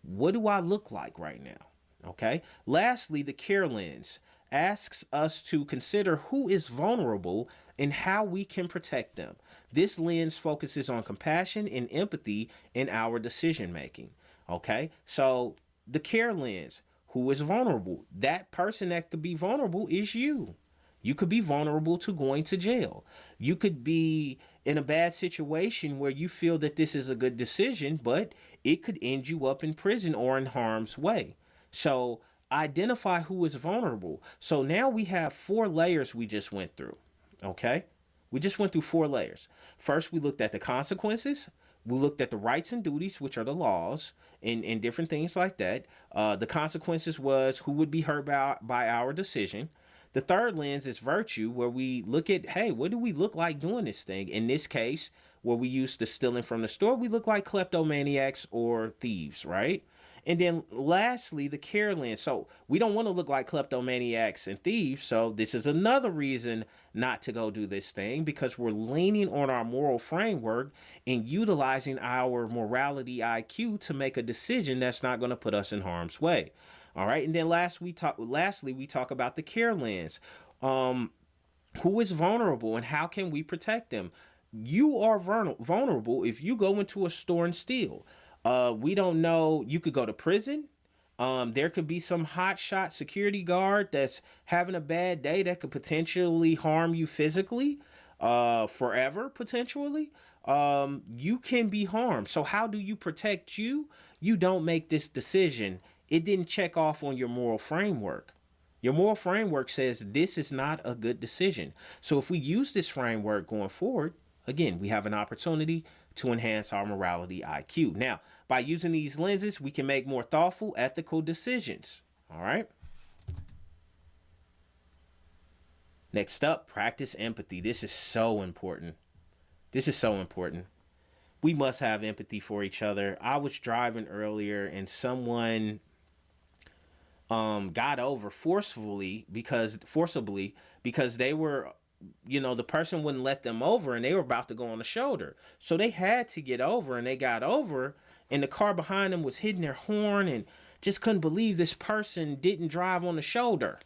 What do I look like right now? Okay. Lastly, the care lens asks us to consider who is vulnerable and how we can protect them. This lens focuses on compassion and empathy in our decision making. Okay. So the care lens, who is vulnerable? That person that could be vulnerable is you. You could be vulnerable to going to jail. You could be in a bad situation where you feel that this is a good decision, but it could end you up in prison or in harm's way. So identify who is vulnerable. So now we have 4 layers we just went through. Okay? We just went through 4 layers. First, we looked at the consequences. We looked at the rights and duties, which are the laws and different things like that. The consequences was who would be hurt by our decision. The third lens is virtue, where we look at, hey, what do we look like doing this thing? In this case, where we use the stealing from the store, we look like kleptomaniacs or thieves, right? And then lastly, the care lens. So we don't want to look like kleptomaniacs and thieves. So this is another reason not to go do this thing, because we're leaning on our moral framework and utilizing our morality IQ to make a decision that's not going to put us in harm's way. All right. And then lastly, we talk about the care lens. Who is vulnerable and how can we protect them? You are vulnerable if you go into a store and steal. We don't know. You could go to prison. There could be some hotshot security guard that's having a bad day that could potentially harm you physically, forever potentially. You can be harmed. So how do you protect you? You don't make this decision. It didn't check off on your moral framework. Your moral framework says this is not a good decision. So if we use this framework going forward, again, we have an opportunity to enhance our morality IQ. Now, by using these lenses, we can make more thoughtful, ethical decisions. All right. Next up, practice empathy. This is so important. This is so important. We must have empathy for each other. I was driving earlier and someone got over forcibly because they were, the person wouldn't let them over and they were about to go on the shoulder. So they had to get over and they got over, and the car behind them was hitting their horn and just couldn't believe this person didn't drive on the shoulder.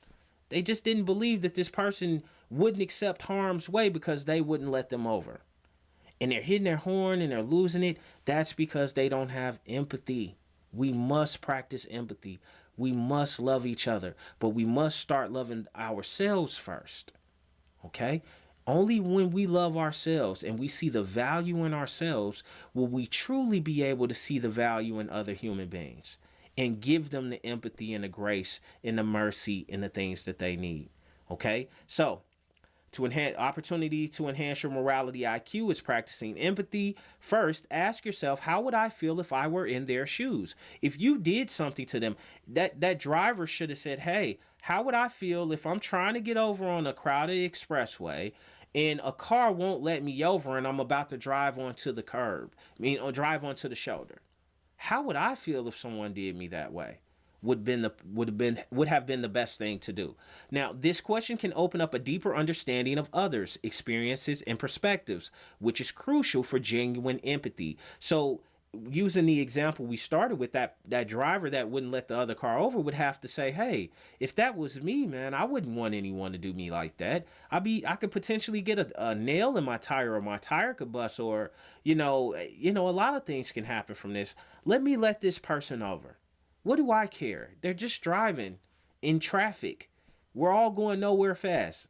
They just didn't believe that this person wouldn't accept harm's way because they wouldn't let them over. And they're hitting their horn and they're losing it. That's because they don't have empathy. We must practice empathy. We must love each other, but we must start loving ourselves first. Okay? Only when we love ourselves and we see the value in ourselves will we truly be able to see the value in other human beings and give them the empathy and the grace and the mercy and the things that they need. Okay? So, to enhance your morality IQ is practicing empathy. First, ask yourself, how would I feel if I were in their shoes? If you did something to them, that driver should have said, hey, how would I feel if I'm trying to get over on a crowded expressway and a car won't let me over and I'm about to drive onto the curb, or drive onto the shoulder? How would I feel if someone did me that way? Would have been the best thing to do. Now, this question can open up a deeper understanding of others' experiences and perspectives, which is crucial for genuine empathy. So, using the example we started with, that driver that wouldn't let the other car over would have to say, hey, if that was me, man, I wouldn't want anyone to do me like that. I could potentially get a nail in my tire, or my tire could bust, or a lot of things can happen from this. Let me let this person over. What do I care? They're just driving in traffic. We're all going nowhere fast.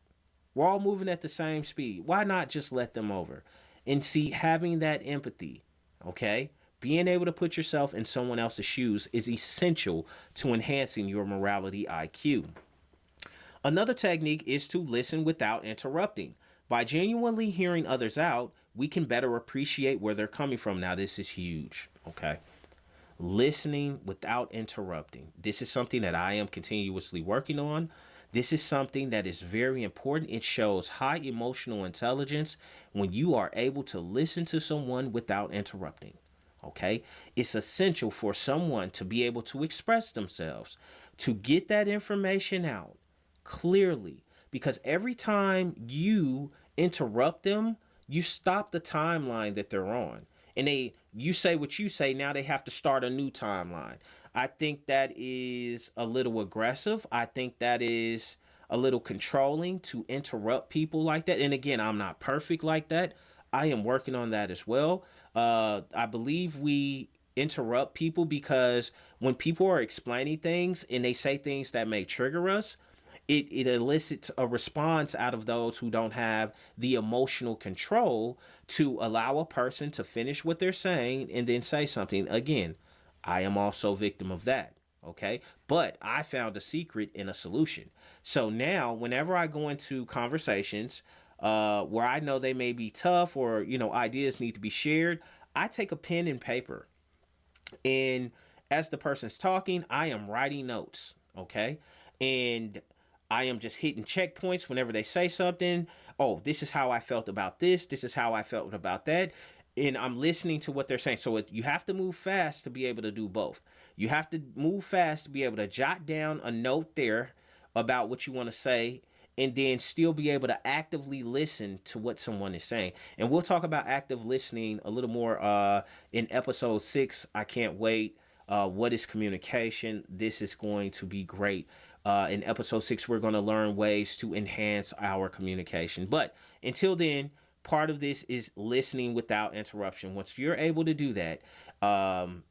We're all moving at the same speed. Why not just let them over? And see, having that empathy, okay? Being able to put yourself in someone else's shoes is essential to enhancing your morality IQ. Another technique is to listen without interrupting. By genuinely hearing others out, we can better appreciate where they're coming from. Now, this is huge, okay? Listening without interrupting. This is something that I am continuously working on. This is something that is very important. It shows high emotional intelligence when you are able to listen to someone without interrupting. Okay? It's essential for someone to be able to express themselves, to get that information out clearly, because every time you interrupt them, you stop the timeline that they're on. And you say what you say, now they have to start a new timeline. I think that is a little aggressive. I think that is a little controlling to interrupt people like that. And again, I'm not perfect like that. I am working on that as well. I believe we interrupt people because when people are explaining things and they say things that may trigger us, it elicits a response out of those who don't have the emotional control to allow a person to finish what they're saying and then say something. Again, I am also a victim of that. Okay. But I found a secret and a solution. So now whenever I go into conversations where I know they may be tough or, ideas need to be shared, I take a pen and paper. And as the person's talking, I am writing notes. Okay. And I am just hitting checkpoints whenever they say something. Oh, this is how I felt about this. This is how I felt about that. and I'm listening to what they're saying. So you have to move fast to be able to do both. You have to move fast to be able to jot down a note there about what you want to say, and then still be able to actively listen to what someone is saying. And we'll talk about active listening a little more in episode 6. I can't wait. What is communication? This is going to be great. In episode 6, we're going to learn ways to enhance our communication. But until then, part of this is listening without interruption. Once you're able to do that,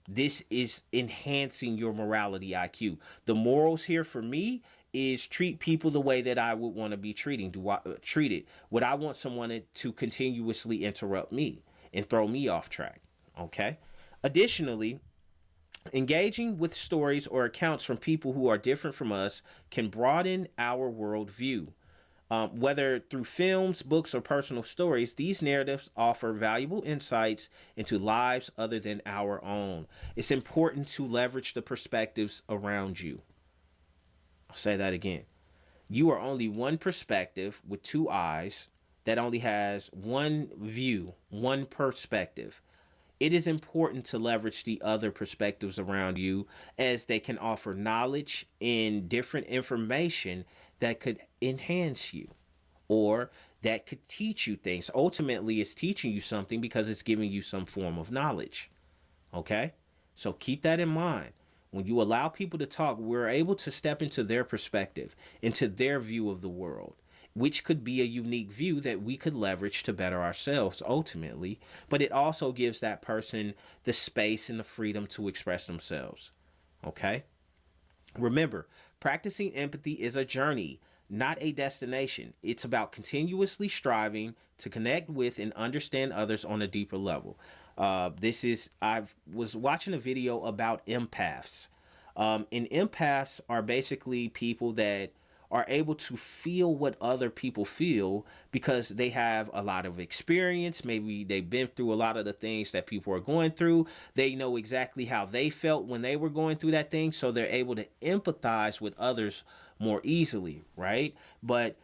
this is enhancing your morality IQ. The morals here for me is treat people the way that I would want to be treated. Would I want someone to continuously interrupt me and throw me off track? Okay. Additionally, engaging with stories or accounts from people who are different from us can broaden our worldview. Whether through films, books, or personal stories, these narratives offer valuable insights into lives other than our own. It's important to leverage the perspectives around you. I'll say that again. You are only one perspective with two eyes that only has one view, one perspective. It is important to leverage the other perspectives around you, as they can offer knowledge and different information that could enhance you or that could teach you things. Ultimately, it's teaching you something because it's giving you some form of knowledge. Okay? So keep that in mind. When you allow people to talk, we're able to step into their perspective, into their view of the world, which could be a unique view that we could leverage to better ourselves ultimately. But it also gives that person the space and the freedom to express themselves. Okay? Remember, practicing empathy is a journey, not a destination. It's about continuously striving to connect with and understand others on a deeper level. I was watching a video about empaths. And empaths are basically people that are able to feel what other people feel because they have a lot of experience. Maybe they've been through a lot of the things that people are going through. They know exactly how they felt when they were going through that thing, so they're able to empathize with others more easily, right? But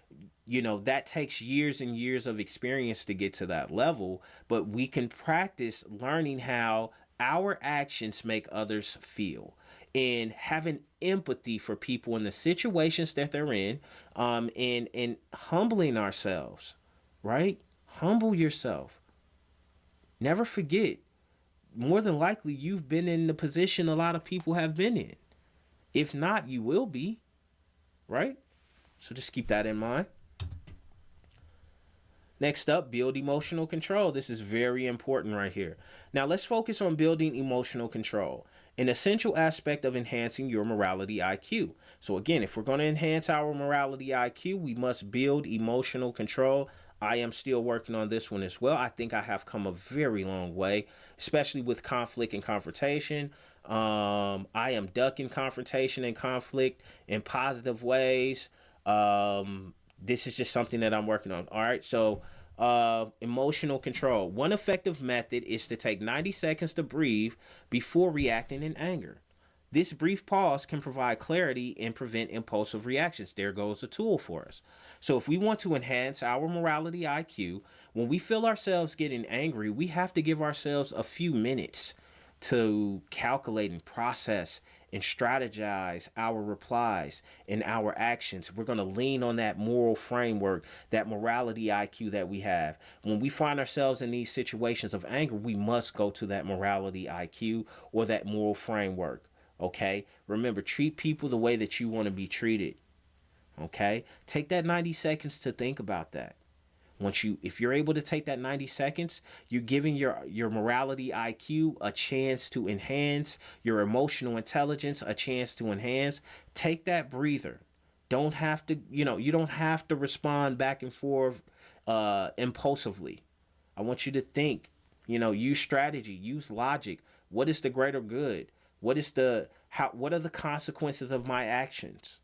that takes years and years of experience to get to that level, but we can practice learning how our actions make others feel and having empathy for people in the situations that they're in, and humbling ourselves, right? Humble yourself. Never forget, more than likely, you've been in the position a lot of people have been in. If not, you will be, right? So just keep that in mind. Next up, build emotional control. This is very important right here. Now let's focus on building emotional control, an essential aspect of enhancing your morality IQ. So again, if we're going to enhance our morality IQ, we must build emotional control. I am still working on this one as well. I think I have come a very long way, especially with conflict and confrontation. I am ducking confrontation and conflict in positive ways. This is just something that I'm working on. All right. So emotional control. One effective method is to take 90 seconds to breathe before reacting in anger. This brief pause can provide clarity and prevent impulsive reactions. There goes a tool for us. So if we want to enhance our morality IQ, when we feel ourselves getting angry, we have to give ourselves a few minutes to calculate and process and strategize our replies and our actions. We're going to lean on that moral framework, that morality IQ that we have. When we find ourselves in these situations of anger, we must go to that morality IQ or that moral framework. Okay? Remember, treat people the way that you want to be treated. Okay? Take that 90 seconds to think about that. If you're able to take that 90 seconds, you're giving your morality IQ a chance to enhance, your emotional intelligence a chance to enhance. Take that breather. Don't have to, you don't have to respond back and forth impulsively. I want you to think, use strategy, use logic. What is the greater good? What are the consequences of my actions?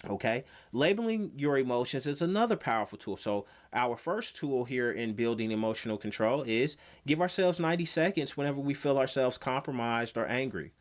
Okay, labeling your emotions is another powerful tool. So our first tool here in building emotional control is give ourselves 90 seconds whenever we feel ourselves compromised or angry.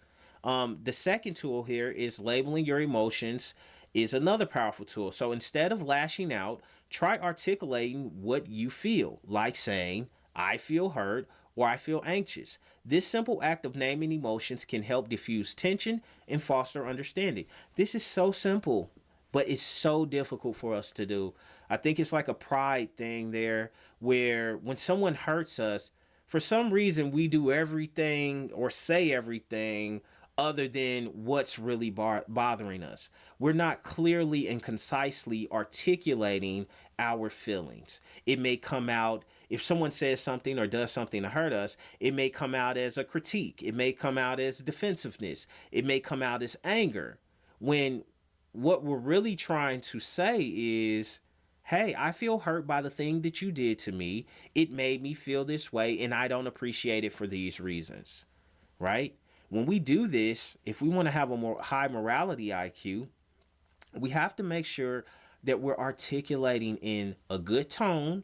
The second tool here is labeling your emotions is another powerful tool. So instead of lashing out, try articulating what you feel, like saying, I feel hurt, or I feel anxious. This simple act of naming emotions can help diffuse tension and foster understanding. This is so simple, but it's so difficult for us to do. I think it's like a pride thing there, where when someone hurts us, for some reason we do everything or say everything other than what's really bothering us. We're not clearly and concisely articulating our feelings. It may come out, if someone says something or does something to hurt us, it may come out as a critique. It may come out as defensiveness. It may come out as anger. When what we're really trying to say is, hey, I feel hurt by the thing that you did to me. It made me feel this way, and I don't appreciate it for these reasons, right? When we do this, if we want to have a more high morality IQ, we have to make sure that we're articulating in a good tone.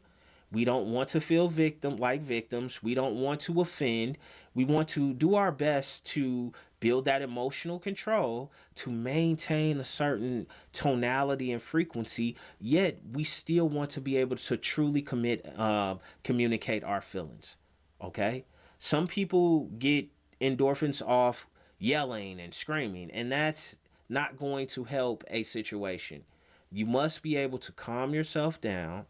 We don't want to feel victims. We don't want to offend. We want to do our best to build that emotional control, to maintain a certain tonality and frequency, yet we still want to be able to truly communicate our feelings. Okay? Some people get endorphins off yelling and screaming, and that's not going to help a situation. You must be able to calm yourself down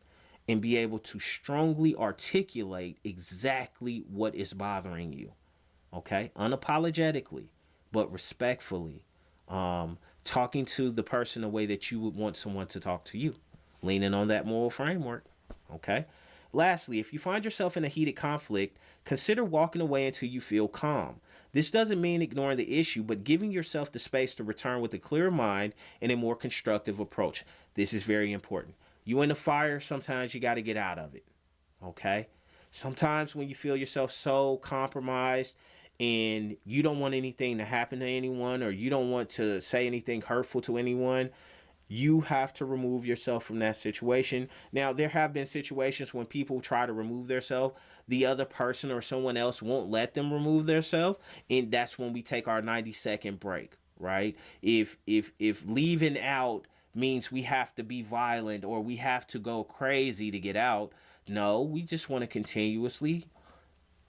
and be able to strongly articulate exactly what is bothering you. Okay? Unapologetically, but respectfully. Talking to the person the way that you would want someone to talk to you. Leaning on that moral framework. Okay? Lastly, if you find yourself in a heated conflict, consider walking away until you feel calm. This doesn't mean ignoring the issue, but giving yourself the space to return with a clear mind and a more constructive approach. This is very important. You in the fire, sometimes you got to get out of it. Okay? Sometimes when you feel yourself so compromised and you don't want anything to happen to anyone, or you don't want to say anything hurtful to anyone, you have to remove yourself from that situation. Now, there have been situations when people try to remove themselves, the other person or someone else won't let them remove themselves, and that's when we take our 90-second break, right? If leaving out means we have to be violent or we have to go crazy to get out, no, we just want to continuously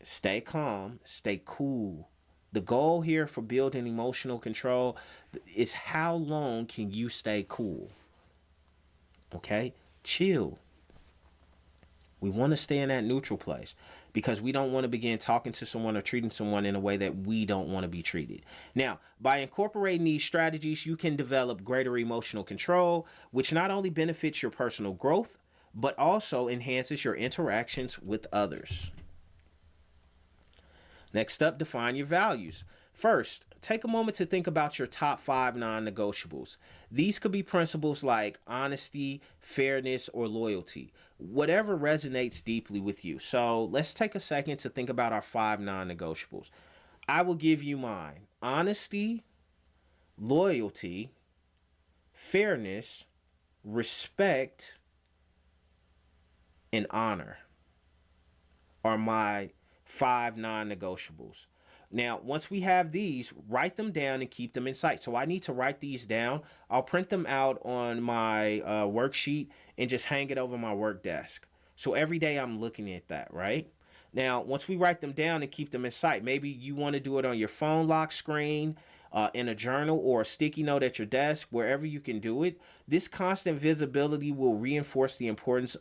stay calm, stay cool. The goal here for building emotional control is how long can you stay cool? Okay? Chill. We want to stay in that neutral place because we don't want to begin talking to someone or treating someone in a way that we don't want to be treated. Now, by incorporating these strategies, you can develop greater emotional control, which not only benefits your personal growth, but also enhances your interactions with others. Next up, define your values. First, take a moment to think about your top 5 non-negotiables. These could be principles like honesty, fairness, or loyalty, whatever resonates deeply with you. So let's take a second to think about our 5 non-negotiables. I will give you mine. Honesty, loyalty, fairness, respect, and honor are my 5 non-negotiables. Now, once we have these, write them down and keep them in sight. So I need to write these down. I'll print them out on my worksheet and just hang it over my work desk. So every day I'm looking at that, right? Now, once we write them down and keep them in sight, maybe you want to do it on your phone lock screen, in a journal, or a sticky note at your desk, wherever you can do it. This constant visibility will reinforce the importance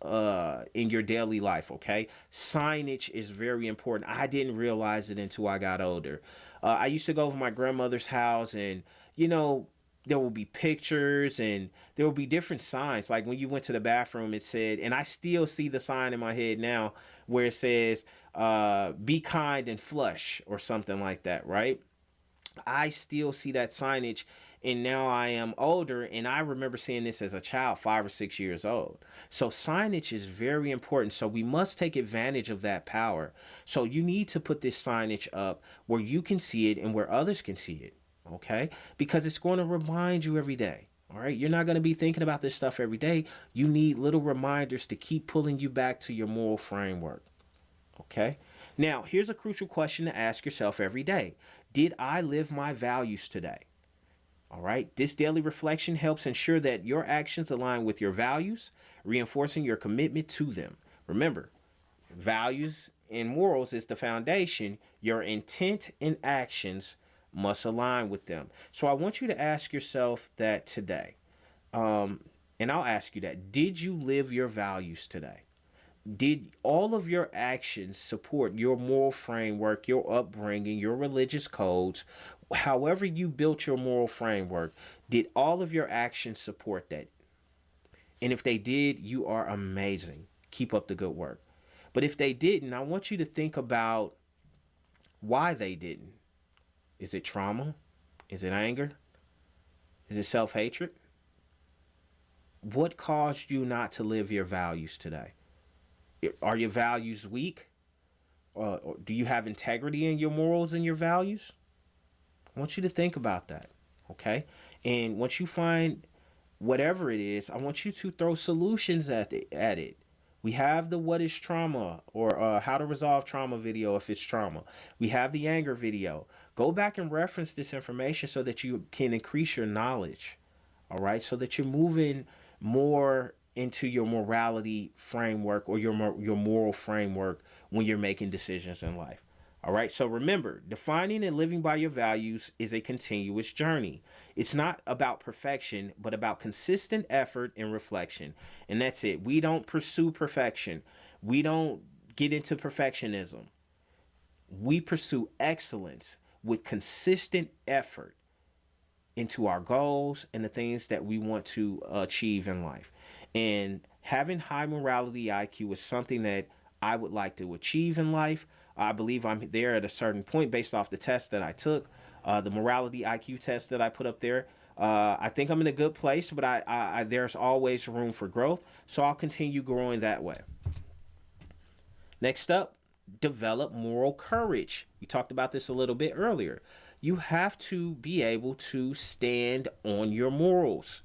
in your daily life, okay? Signage is very important. I didn't realize it until I got older. I used to go over my grandmother's house and, there will be pictures and there will be different signs. Like when you went to the bathroom, it said, and I still see the sign in my head now where it says, be kind and flush or something like that, right? I still see that signage, and now I am older, and I remember seeing this as a child, 5 or 6 years old. So signage is very important. So we must take advantage of that power. So you need to put this signage up where you can see it and where others can see it. Okay? Because it's going to remind you every day. All right? You're not going to be thinking about this stuff every day. You need little reminders to keep pulling you back to your moral framework. Okay? Now, here's a crucial question to ask yourself every day. Did I live my values today? All right. This daily reflection helps ensure that your actions align with your values, reinforcing your commitment to them. Remember, values and morals is the foundation, your intent and actions must align with them. So I want you to ask yourself that today. And I'll ask you that. Did you live your values today? Did all of your actions support your moral framework, your upbringing, your religious codes? However you built your moral framework, did all of your actions support that? And if they did, you are amazing. Keep up the good work. But if they didn't, I want you to think about why they didn't. Is it trauma? Is it anger? Is it self-hatred? What caused you not to live your values today? Are your values weak? Or do you have integrity in your morals and your values? I want you to think about that, okay? And once you find whatever it is, I want you to throw solutions at it. We have the what is trauma or how to resolve trauma video if it's trauma. We have the anger video. Go back and reference this information so that you can increase your knowledge, all right? So that you're moving more into your morality framework or your moral framework when you're making decisions in life. All right. So remember, defining and living by your values is a continuous journey. It's not about perfection, but about consistent effort and reflection. And that's it. We don't pursue perfection. We don't get into perfectionism. We pursue excellence with consistent effort into our goals and the things that we want to achieve in life. And having high morality IQ is something that I would like to achieve in life. I believe I'm there at a certain point based off the test that I took, the morality IQ test that I put up there. I think I'm in a good place, but I there's always room for growth. So I'll continue growing that way. Next up, develop moral courage. We talked about this a little bit earlier. You have to be able to stand on your morals,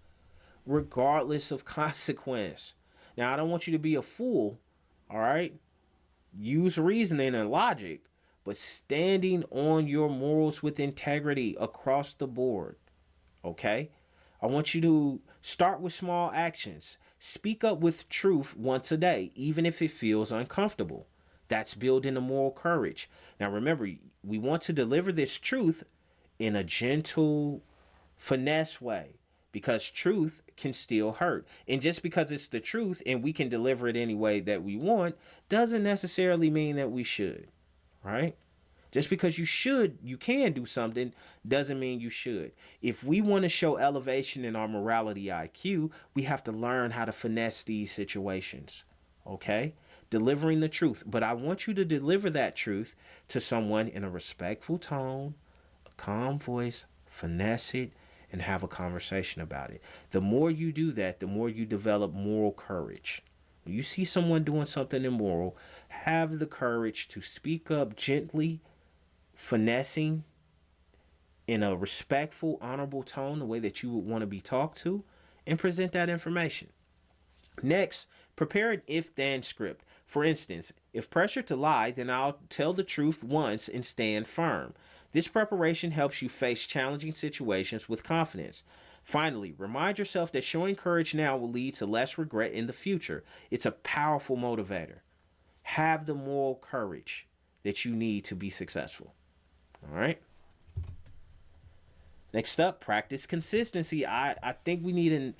regardless of consequence. Now, I don't want you to be a fool, all right? Use reasoning and logic, but standing on your morals with integrity across the board, okay? I want you to start with small actions. Speak up with truth once a day, even if it feels uncomfortable. That's building the moral courage. Now, remember, we want to deliver this truth in a gentle, finesse way, because truth can still hurt. And just because it's the truth and we can deliver it any way that we want doesn't necessarily mean that we should, right? Just because you can do something doesn't mean you should. If we want to show elevation in our morality IQ, we have to learn how to finesse these situations, okay? Delivering the truth. But I want you to deliver that truth to someone in a respectful tone, a calm voice, finesse it, and have a conversation about it. The more you do that, the more you develop moral courage. When you see someone doing something immoral, have the courage to speak up gently, finessing in a respectful, honorable tone, the way that you would want to be talked to, and present that information. Next, prepare an if-then script. For instance, if pressured to lie, then I'll tell the truth once and stand firm. This preparation helps you face challenging situations with confidence. Finally, remind yourself that showing courage now will lead to less regret in the future. It's a powerful motivator. Have the moral courage that you need to be successful. All right. Next up, practice consistency. I think we need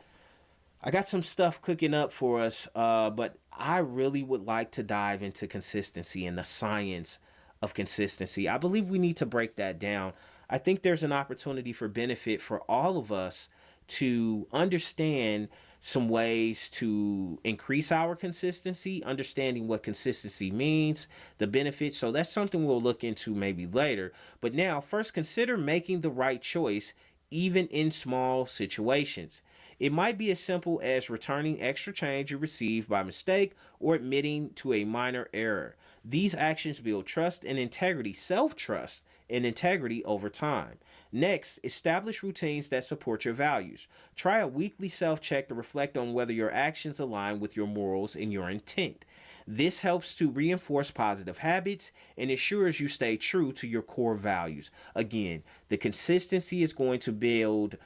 I got some stuff cooking up for us, but I really would like to dive into consistency and the science of consistency. I believe we need to break that down. I think there's an opportunity for benefit for all of us to understand some ways to increase our consistency, understanding what consistency means, the benefits. So that's something we'll look into maybe later. But now, first, consider making the right choice even in small situations. It might be as simple as returning extra change you received by mistake or admitting to a minor error. These actions build trust and integrity, self-trust and integrity over time. Next, establish routines that support your values. Try a weekly self-check to reflect on whether your actions align with your morals and your intent. This helps to reinforce positive habits and ensures you stay true to your core values. Again, the consistency is going to build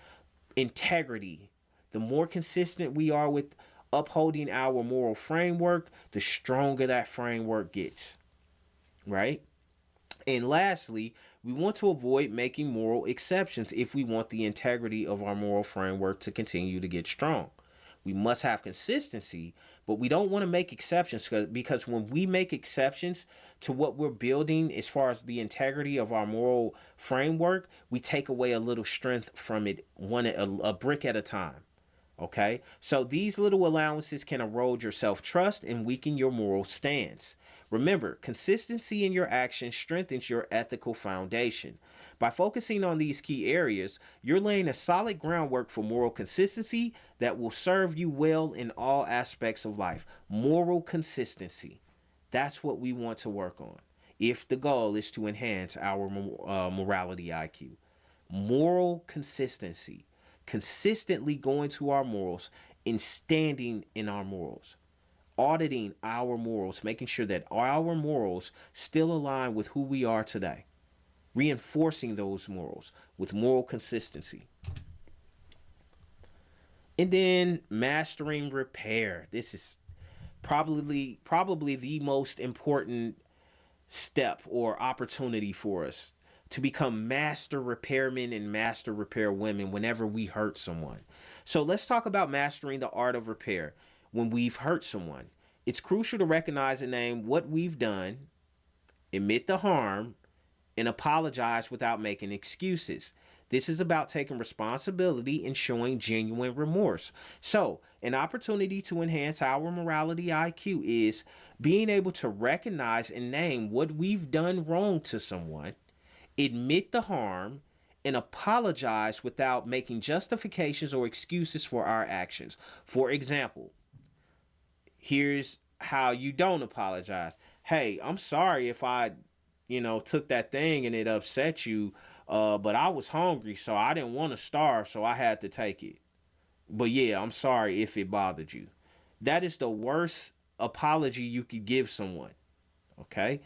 integrity. The more consistent we are with upholding our moral framework, the stronger that framework gets. right? And lastly, we want to avoid making moral exceptions if we want the integrity of our moral framework to continue to get strong. We must have consistency, but we don't want to make exceptions because when we make exceptions to what we're building as far as the integrity of our moral framework, we take away a little strength from it, a brick at a time. Okay, so these little allowances can erode your self trust and weaken your moral stance. Remember, consistency in your actions strengthens your ethical foundation. By focusing on these key areas, you're laying a solid groundwork for moral consistency that will serve you well in all aspects of life. Moral consistency. That's what we want to work on if the goal is to enhance our morality IQ. Moral consistency, consistently going to our morals and standing in our morals, auditing our morals, making sure that our morals still align with who we are today, reinforcing those morals with moral consistency. And then mastering repair. This is probably the most important step or opportunity for us to become master repairmen and master repair women whenever we hurt someone. So let's talk about mastering the art of repair when we've hurt someone. It's crucial to recognize and name what we've done, admit the harm, and apologize without making excuses. This is about taking responsibility and showing genuine remorse. So, an opportunity to enhance our morality IQ is being able to recognize and name what we've done wrong to someone, admit the harm, and apologize without making justifications or excuses for our actions. For example, here's how you don't apologize. Hey, I'm sorry if I took that thing and it upset you, but I was hungry, so I didn't want to starve, so I had to take it. But yeah, I'm sorry if it bothered you. That is the worst apology you could give someone. Okay?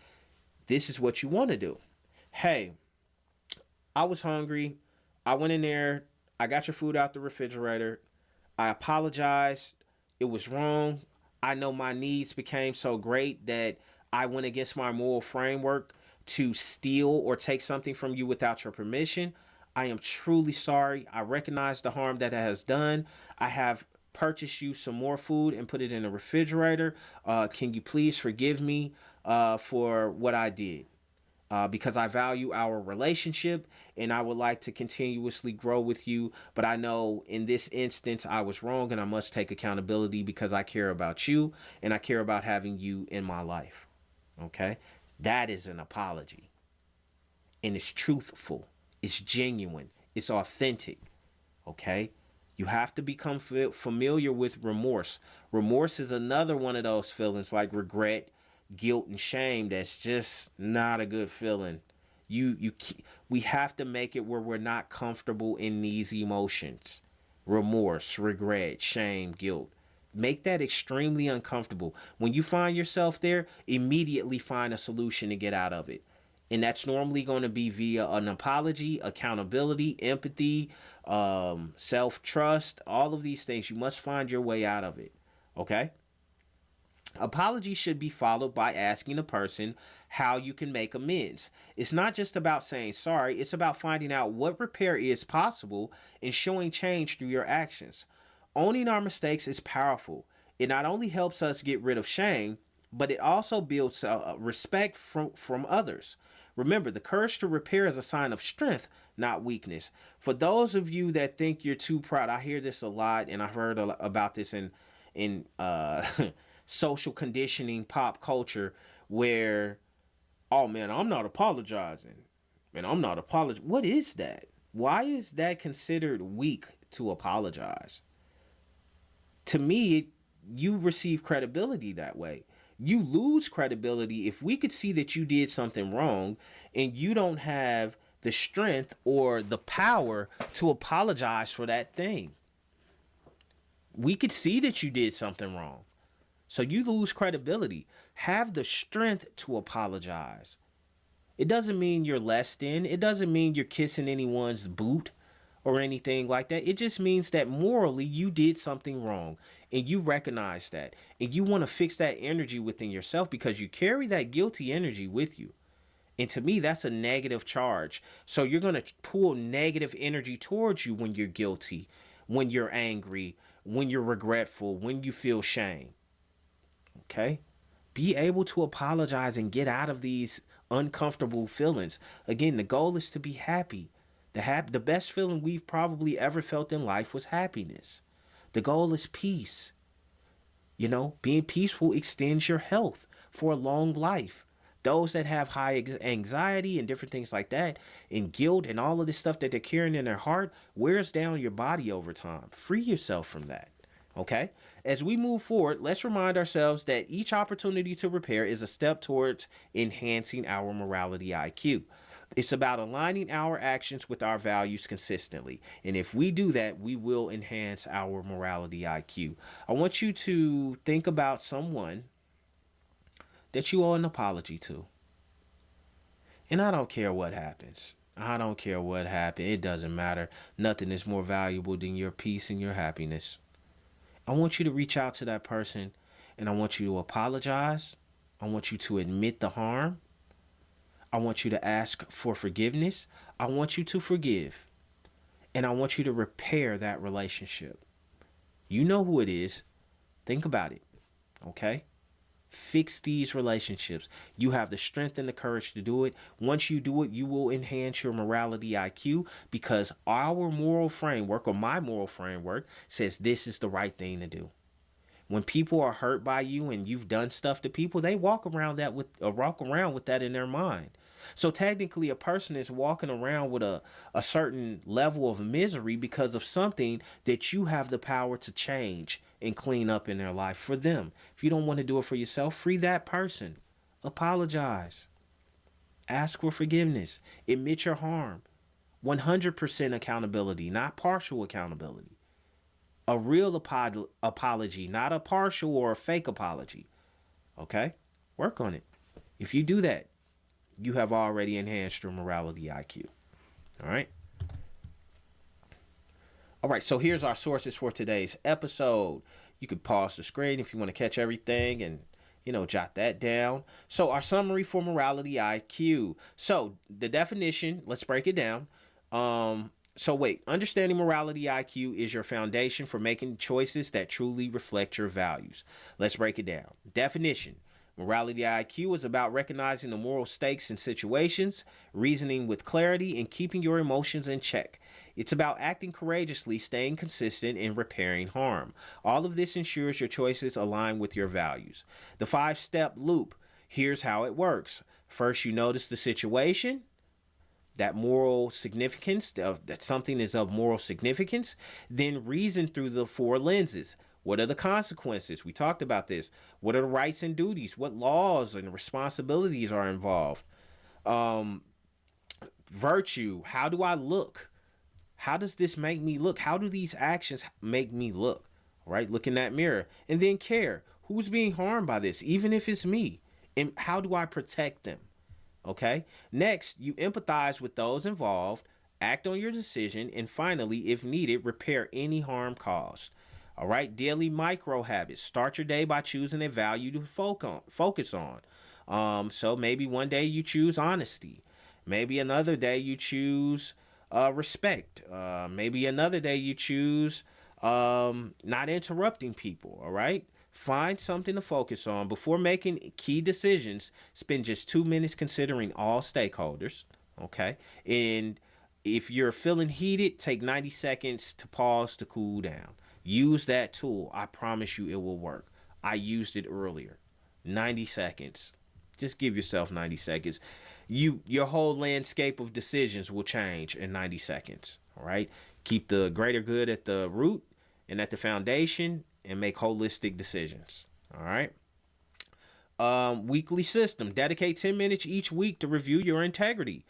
This is what you want to do. Hey, I was hungry. I went in there. I got your food out the refrigerator. I apologized. It was wrong. I know my needs became so great that I went against my moral framework to steal or take something from you without your permission. I am truly sorry. I recognize the harm that it has done. I have purchased you some more food and put it in the refrigerator. Can you please forgive me for what I did? Because I value our relationship and I would like to continuously grow with you. But I know in this instance I was wrong and I must take accountability because I care about you and I care about having you in my life. Okay? That is an apology. And it's truthful. It's genuine. It's authentic. Okay? You have to become familiar with remorse. Remorse is another one of those feelings like regret, guilt, and shame that's just not a good feeling. We have to make it where we're not comfortable in these emotions. Remorse, regret, shame, guilt. Make that extremely uncomfortable. When you find yourself there, immediately find a solution to get out of it. And that's normally going to be via an apology, accountability, empathy, self-trust, all of these things. You must find your way out of it. Okay? Apology should be followed by asking a person how you can make amends. It's not just about saying sorry, it's about finding out what repair is possible and showing change through your actions. Owning our mistakes is powerful. It not only helps us get rid of shame, but it also builds respect from others. Remember, the courage to repair is a sign of strength, not weakness. For those of you that think you're too proud, I hear this a lot, and I've heard about this in social conditioning, pop culture, where, oh man, I'm not apologizing. Man, I'm not apologizing. What is that? Why is that considered weak to apologize? To me, you receive credibility that way. You lose credibility if we could see that you did something wrong and you don't have the strength or the power to apologize for that thing. We could see that you did something wrong. So you lose credibility. Have the strength to apologize. It doesn't mean you're less than. It doesn't mean you're kissing anyone's boot or anything like that. It just means that morally you did something wrong and you recognize that and you want to fix that energy within yourself because you carry that guilty energy with you. And to me, that's a negative charge. So you're going to pull negative energy towards you when you're guilty, when you're angry, when you're regretful, when you feel shame. Okay? Be able to apologize and get out of these uncomfortable feelings. Again, the goal is to be happy. The best feeling we've probably ever felt in life was happiness. The goal is peace. You know, being peaceful extends your health for a long life. Those that have high anxiety and different things like that, and guilt and all of this stuff that they're carrying in their heart, wears down your body over time. Free yourself from that. Okay? As we move forward, let's remind ourselves that each opportunity to repair is a step towards enhancing our morality IQ. It's about aligning our actions with our values consistently. And if we do that, we will enhance our morality IQ. I want you to think about someone that you owe an apology to. And I don't care what happens. I don't care what happened. It doesn't matter. Nothing is more valuable than your peace and your happiness. I want you to reach out to that person and I want you to apologize. I want you to admit the harm. I want you to ask for forgiveness. I want you to forgive. And I want you to repair that relationship. You know who it is. Think about it. Okay? Fix these relationships. You have the strength and the courage to do it. Once you do it, you will enhance your morality IQ because our moral framework, or my moral framework, says this is the right thing to do. When people are hurt by you and you've done stuff to people, they walk around with that in their mind. So technically, a person is walking around with a certain level of misery because of something that you have the power to change and clean up in their life for them. If you don't want to do it for yourself, free that person. Apologize. Ask for forgiveness. Admit your harm. 100% accountability, not partial accountability. A real apology, not a partial or a fake apology. Okay? Work on it. If you do that, you have already enhanced your morality IQ. All right? All right, so here's our sources for today's episode. You could pause the screen if you want to catch everything and, jot that down. So our summary for morality IQ. So the definition, let's break it down. Understanding morality IQ is your foundation for making choices that truly reflect your values. Let's break it down. Definition. Morality IQ is about recognizing the moral stakes in situations, reasoning with clarity, and keeping your emotions in check. It's about acting courageously, staying consistent, and repairing harm. All of this ensures your choices align with your values. The 5-step loop. Here's how it works. First, you notice the situation, that moral significance, that something is of moral significance. Then reason through the 4 lenses. What are the consequences? We talked about this. What are the rights and duties? What laws and responsibilities are involved? Virtue. How do I look? How does this make me look? How do these actions make me look? Right? Look in that mirror. And then care. Who's being harmed by this? Even if it's me. And how do I protect them? Okay? Next, you empathize with those involved, act on your decision, and finally, if needed, repair any harm caused. All right, daily micro habits. Start your day by choosing a value to focus on. So maybe one day you choose honesty. Maybe another day you choose respect. Maybe another day you choose not interrupting people. All right, find something to focus on. Before making key decisions, spend just 2 minutes considering all stakeholders. Okay, and if you're feeling heated, take 90 seconds to pause to cool down. Use that tool. I promise you it will work. I used it earlier. 90 seconds. Just give yourself 90 seconds. Your whole landscape of decisions will change in 90 seconds. All right? Keep the greater good at the root and at the foundation and make holistic decisions. All right? Weekly system. Dedicate 10 minutes each week to review your integrity,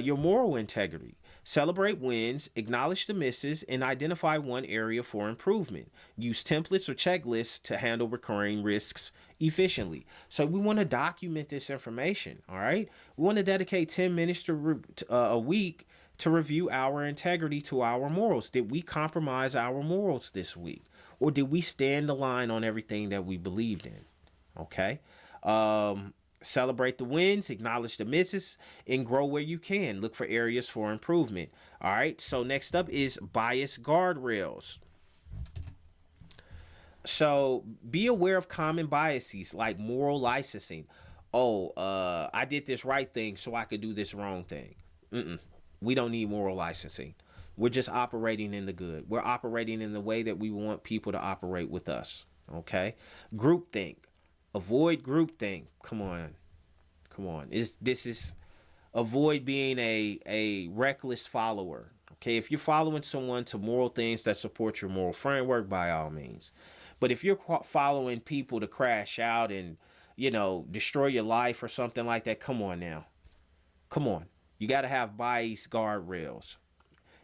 your moral integrity. Celebrate wins, acknowledge the misses, and identify one area for improvement. Use templates or checklists to handle recurring risks efficiently. So we want to document this information, all right? We want to dedicate 10 minutes a week to review our integrity to our morals. Did we compromise our morals this week? Or did we stand the line on everything that we believed in? Okay. Celebrate the wins, acknowledge the misses, and grow where you can. Look for areas for improvement. All right. So next up is bias guardrails. So be aware of common biases like moral licensing. Oh, I did this right thing so I could do this wrong thing. We don't need moral licensing. We're just operating in the good. We're operating in the way that we want people to operate with us. Okay? Groupthink. Avoid groupthink. Come on. This is avoid being a reckless follower. Okay, if you're following someone to moral things that support your moral framework, by all means. But if you're following people to crash out and, destroy your life or something like that, come on now. Come on. You got to have bias guardrails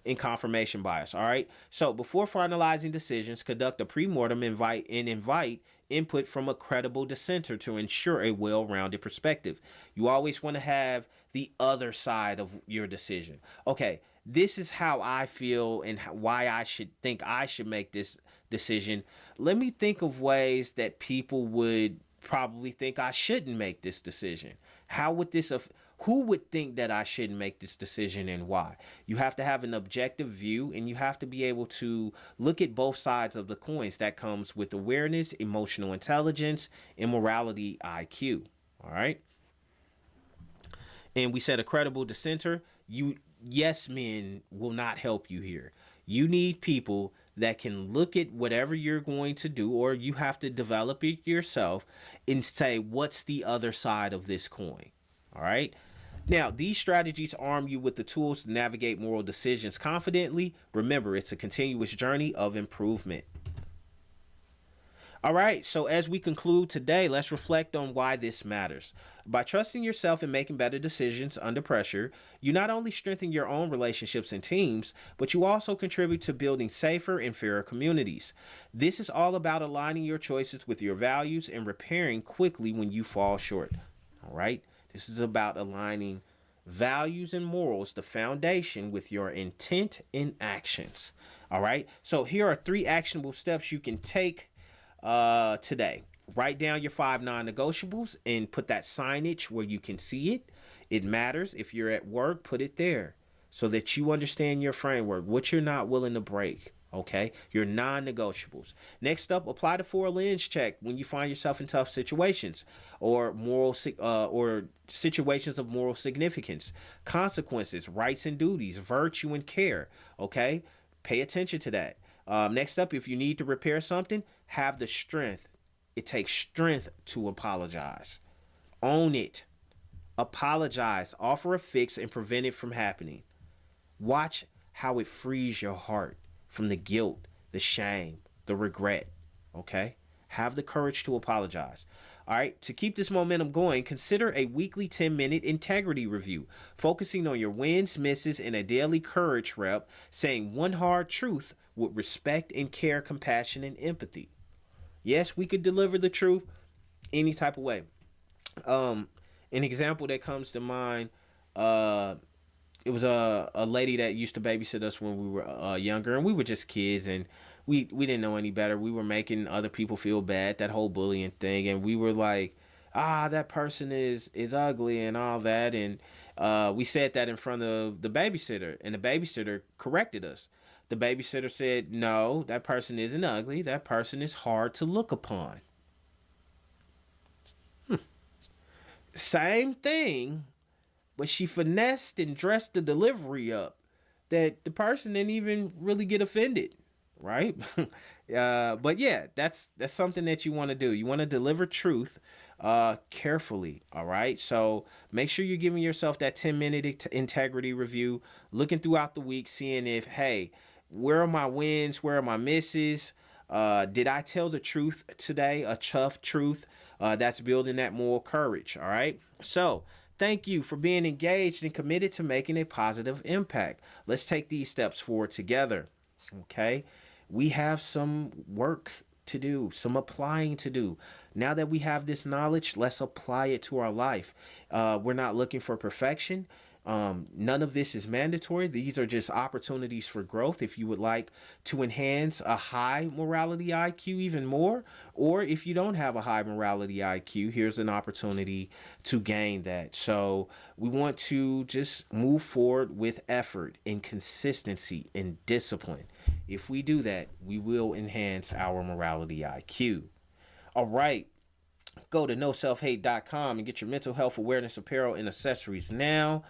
in confirmation bias. All right. So before finalizing decisions, conduct a pre-mortem, invite input from a credible dissenter to ensure a well-rounded perspective. You always want to have the other side of your decision. Okay, this is how I feel and why I should make this decision. Let me think of ways that people would probably think I shouldn't make this decision. Who would think that I shouldn't make this decision and why? You have to have an objective view, and you have to be able to look at both sides of the coins. That comes with awareness, emotional intelligence, and morality IQ. All right. And we said a credible dissenter. Yes men will not help you here. You need people that can look at whatever you're going to do, or you have to develop it yourself and say, what's the other side of this coin? All right. Now, these strategies arm you with the tools to navigate moral decisions confidently. Remember, it's a continuous journey of improvement. All right, so as we conclude today, let's reflect on why this matters. By trusting yourself and making better decisions under pressure, you not only strengthen your own relationships and teams, but you also contribute to building safer and fairer communities. This is all about aligning your choices with your values and repairing quickly when you fall short. All right, this is about aligning values and morals, the foundation, with your intent and actions. All right, so here are 3 actionable steps you can take today. Write down your 5 non-negotiables and put that signage where you can see it. It matters. If you're at work, put it there so that you understand your framework, what you're not willing to break. Okay, your non-negotiables. Next up, apply the 4 lens check when you find yourself in tough situations or situations of moral significance. Consequences, rights and duties, virtue and care. Okay, pay attention to that. Next up, if you need to repair something, have the strength. It takes strength to apologize. Own it. Apologize. Offer a fix and prevent it from happening. Watch how it frees your heart from the guilt, the shame, the regret. Okay? Have the courage to apologize. All right, to keep this momentum going, consider a weekly 10-minute integrity review, focusing on your wins, misses, and a daily courage rep, saying one hard truth with respect and care, compassion, and empathy. Yes, we could deliver the truth any type of way. An example that comes to mind, it was a lady that used to babysit us when we were younger, and we were just kids, and we didn't know any better. We were making other people feel bad, that whole bullying thing, and we were like, that person is ugly and all that, and we said that in front of the babysitter, and the babysitter corrected us. The babysitter said, no, that person isn't ugly. That person is hard to look upon. Same thing, but she finessed and dressed the delivery up that the person didn't even really get offended, right? But yeah, that's something that you want to do. You want to deliver truth carefully, all right? So make sure you're giving yourself that 10-minute integrity review, looking throughout the week, seeing if, hey, where are my wins? Where are my misses? Did I tell the truth today? A tough truth that's building that moral courage. All right. So thank you for being engaged and committed to making a positive impact. Let's take these steps forward together. Okay. We have some work to do, some applying to do. Now that we have this knowledge, let's apply it to our life. We're not looking for perfection. None of this is mandatory. These are just opportunities for growth if you would like to enhance a high morality IQ even more, or if you don't have a high morality IQ, here's an opportunity to gain that. So we want to just move forward with effort and consistency and discipline. If we do that, we will enhance our morality IQ. All right. Go to NOSELFHATE.com and get your mental health awareness apparel and accessories now.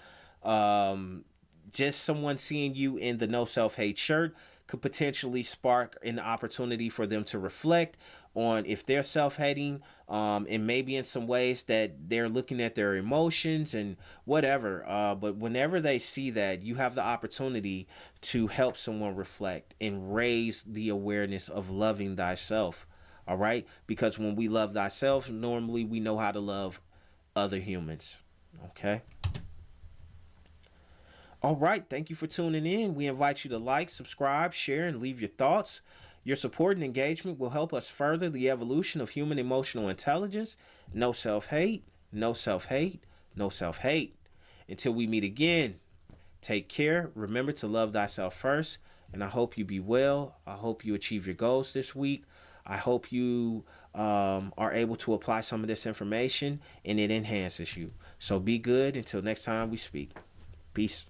Just someone seeing you in the No Self Hate shirt could potentially spark an opportunity for them to reflect on if they're self-hating, and maybe in some ways that they're looking at their emotions and whatever. But whenever they see that, you have the opportunity to help someone reflect and raise the awareness of loving thyself. All right? Because when we love thyself, normally we know how to love other humans. Okay? All right. Thank you for tuning in. We invite you to like, subscribe, share, and leave your thoughts. Your support and engagement will help us further the evolution of human emotional intelligence. No self-hate, no self-hate, no self-hate. Until we meet again, take care. Remember to love thyself first. And I hope you be well. I hope you achieve your goals this week. I hope you are able to apply some of this information and it enhances you. So be good until next time we speak. Peace.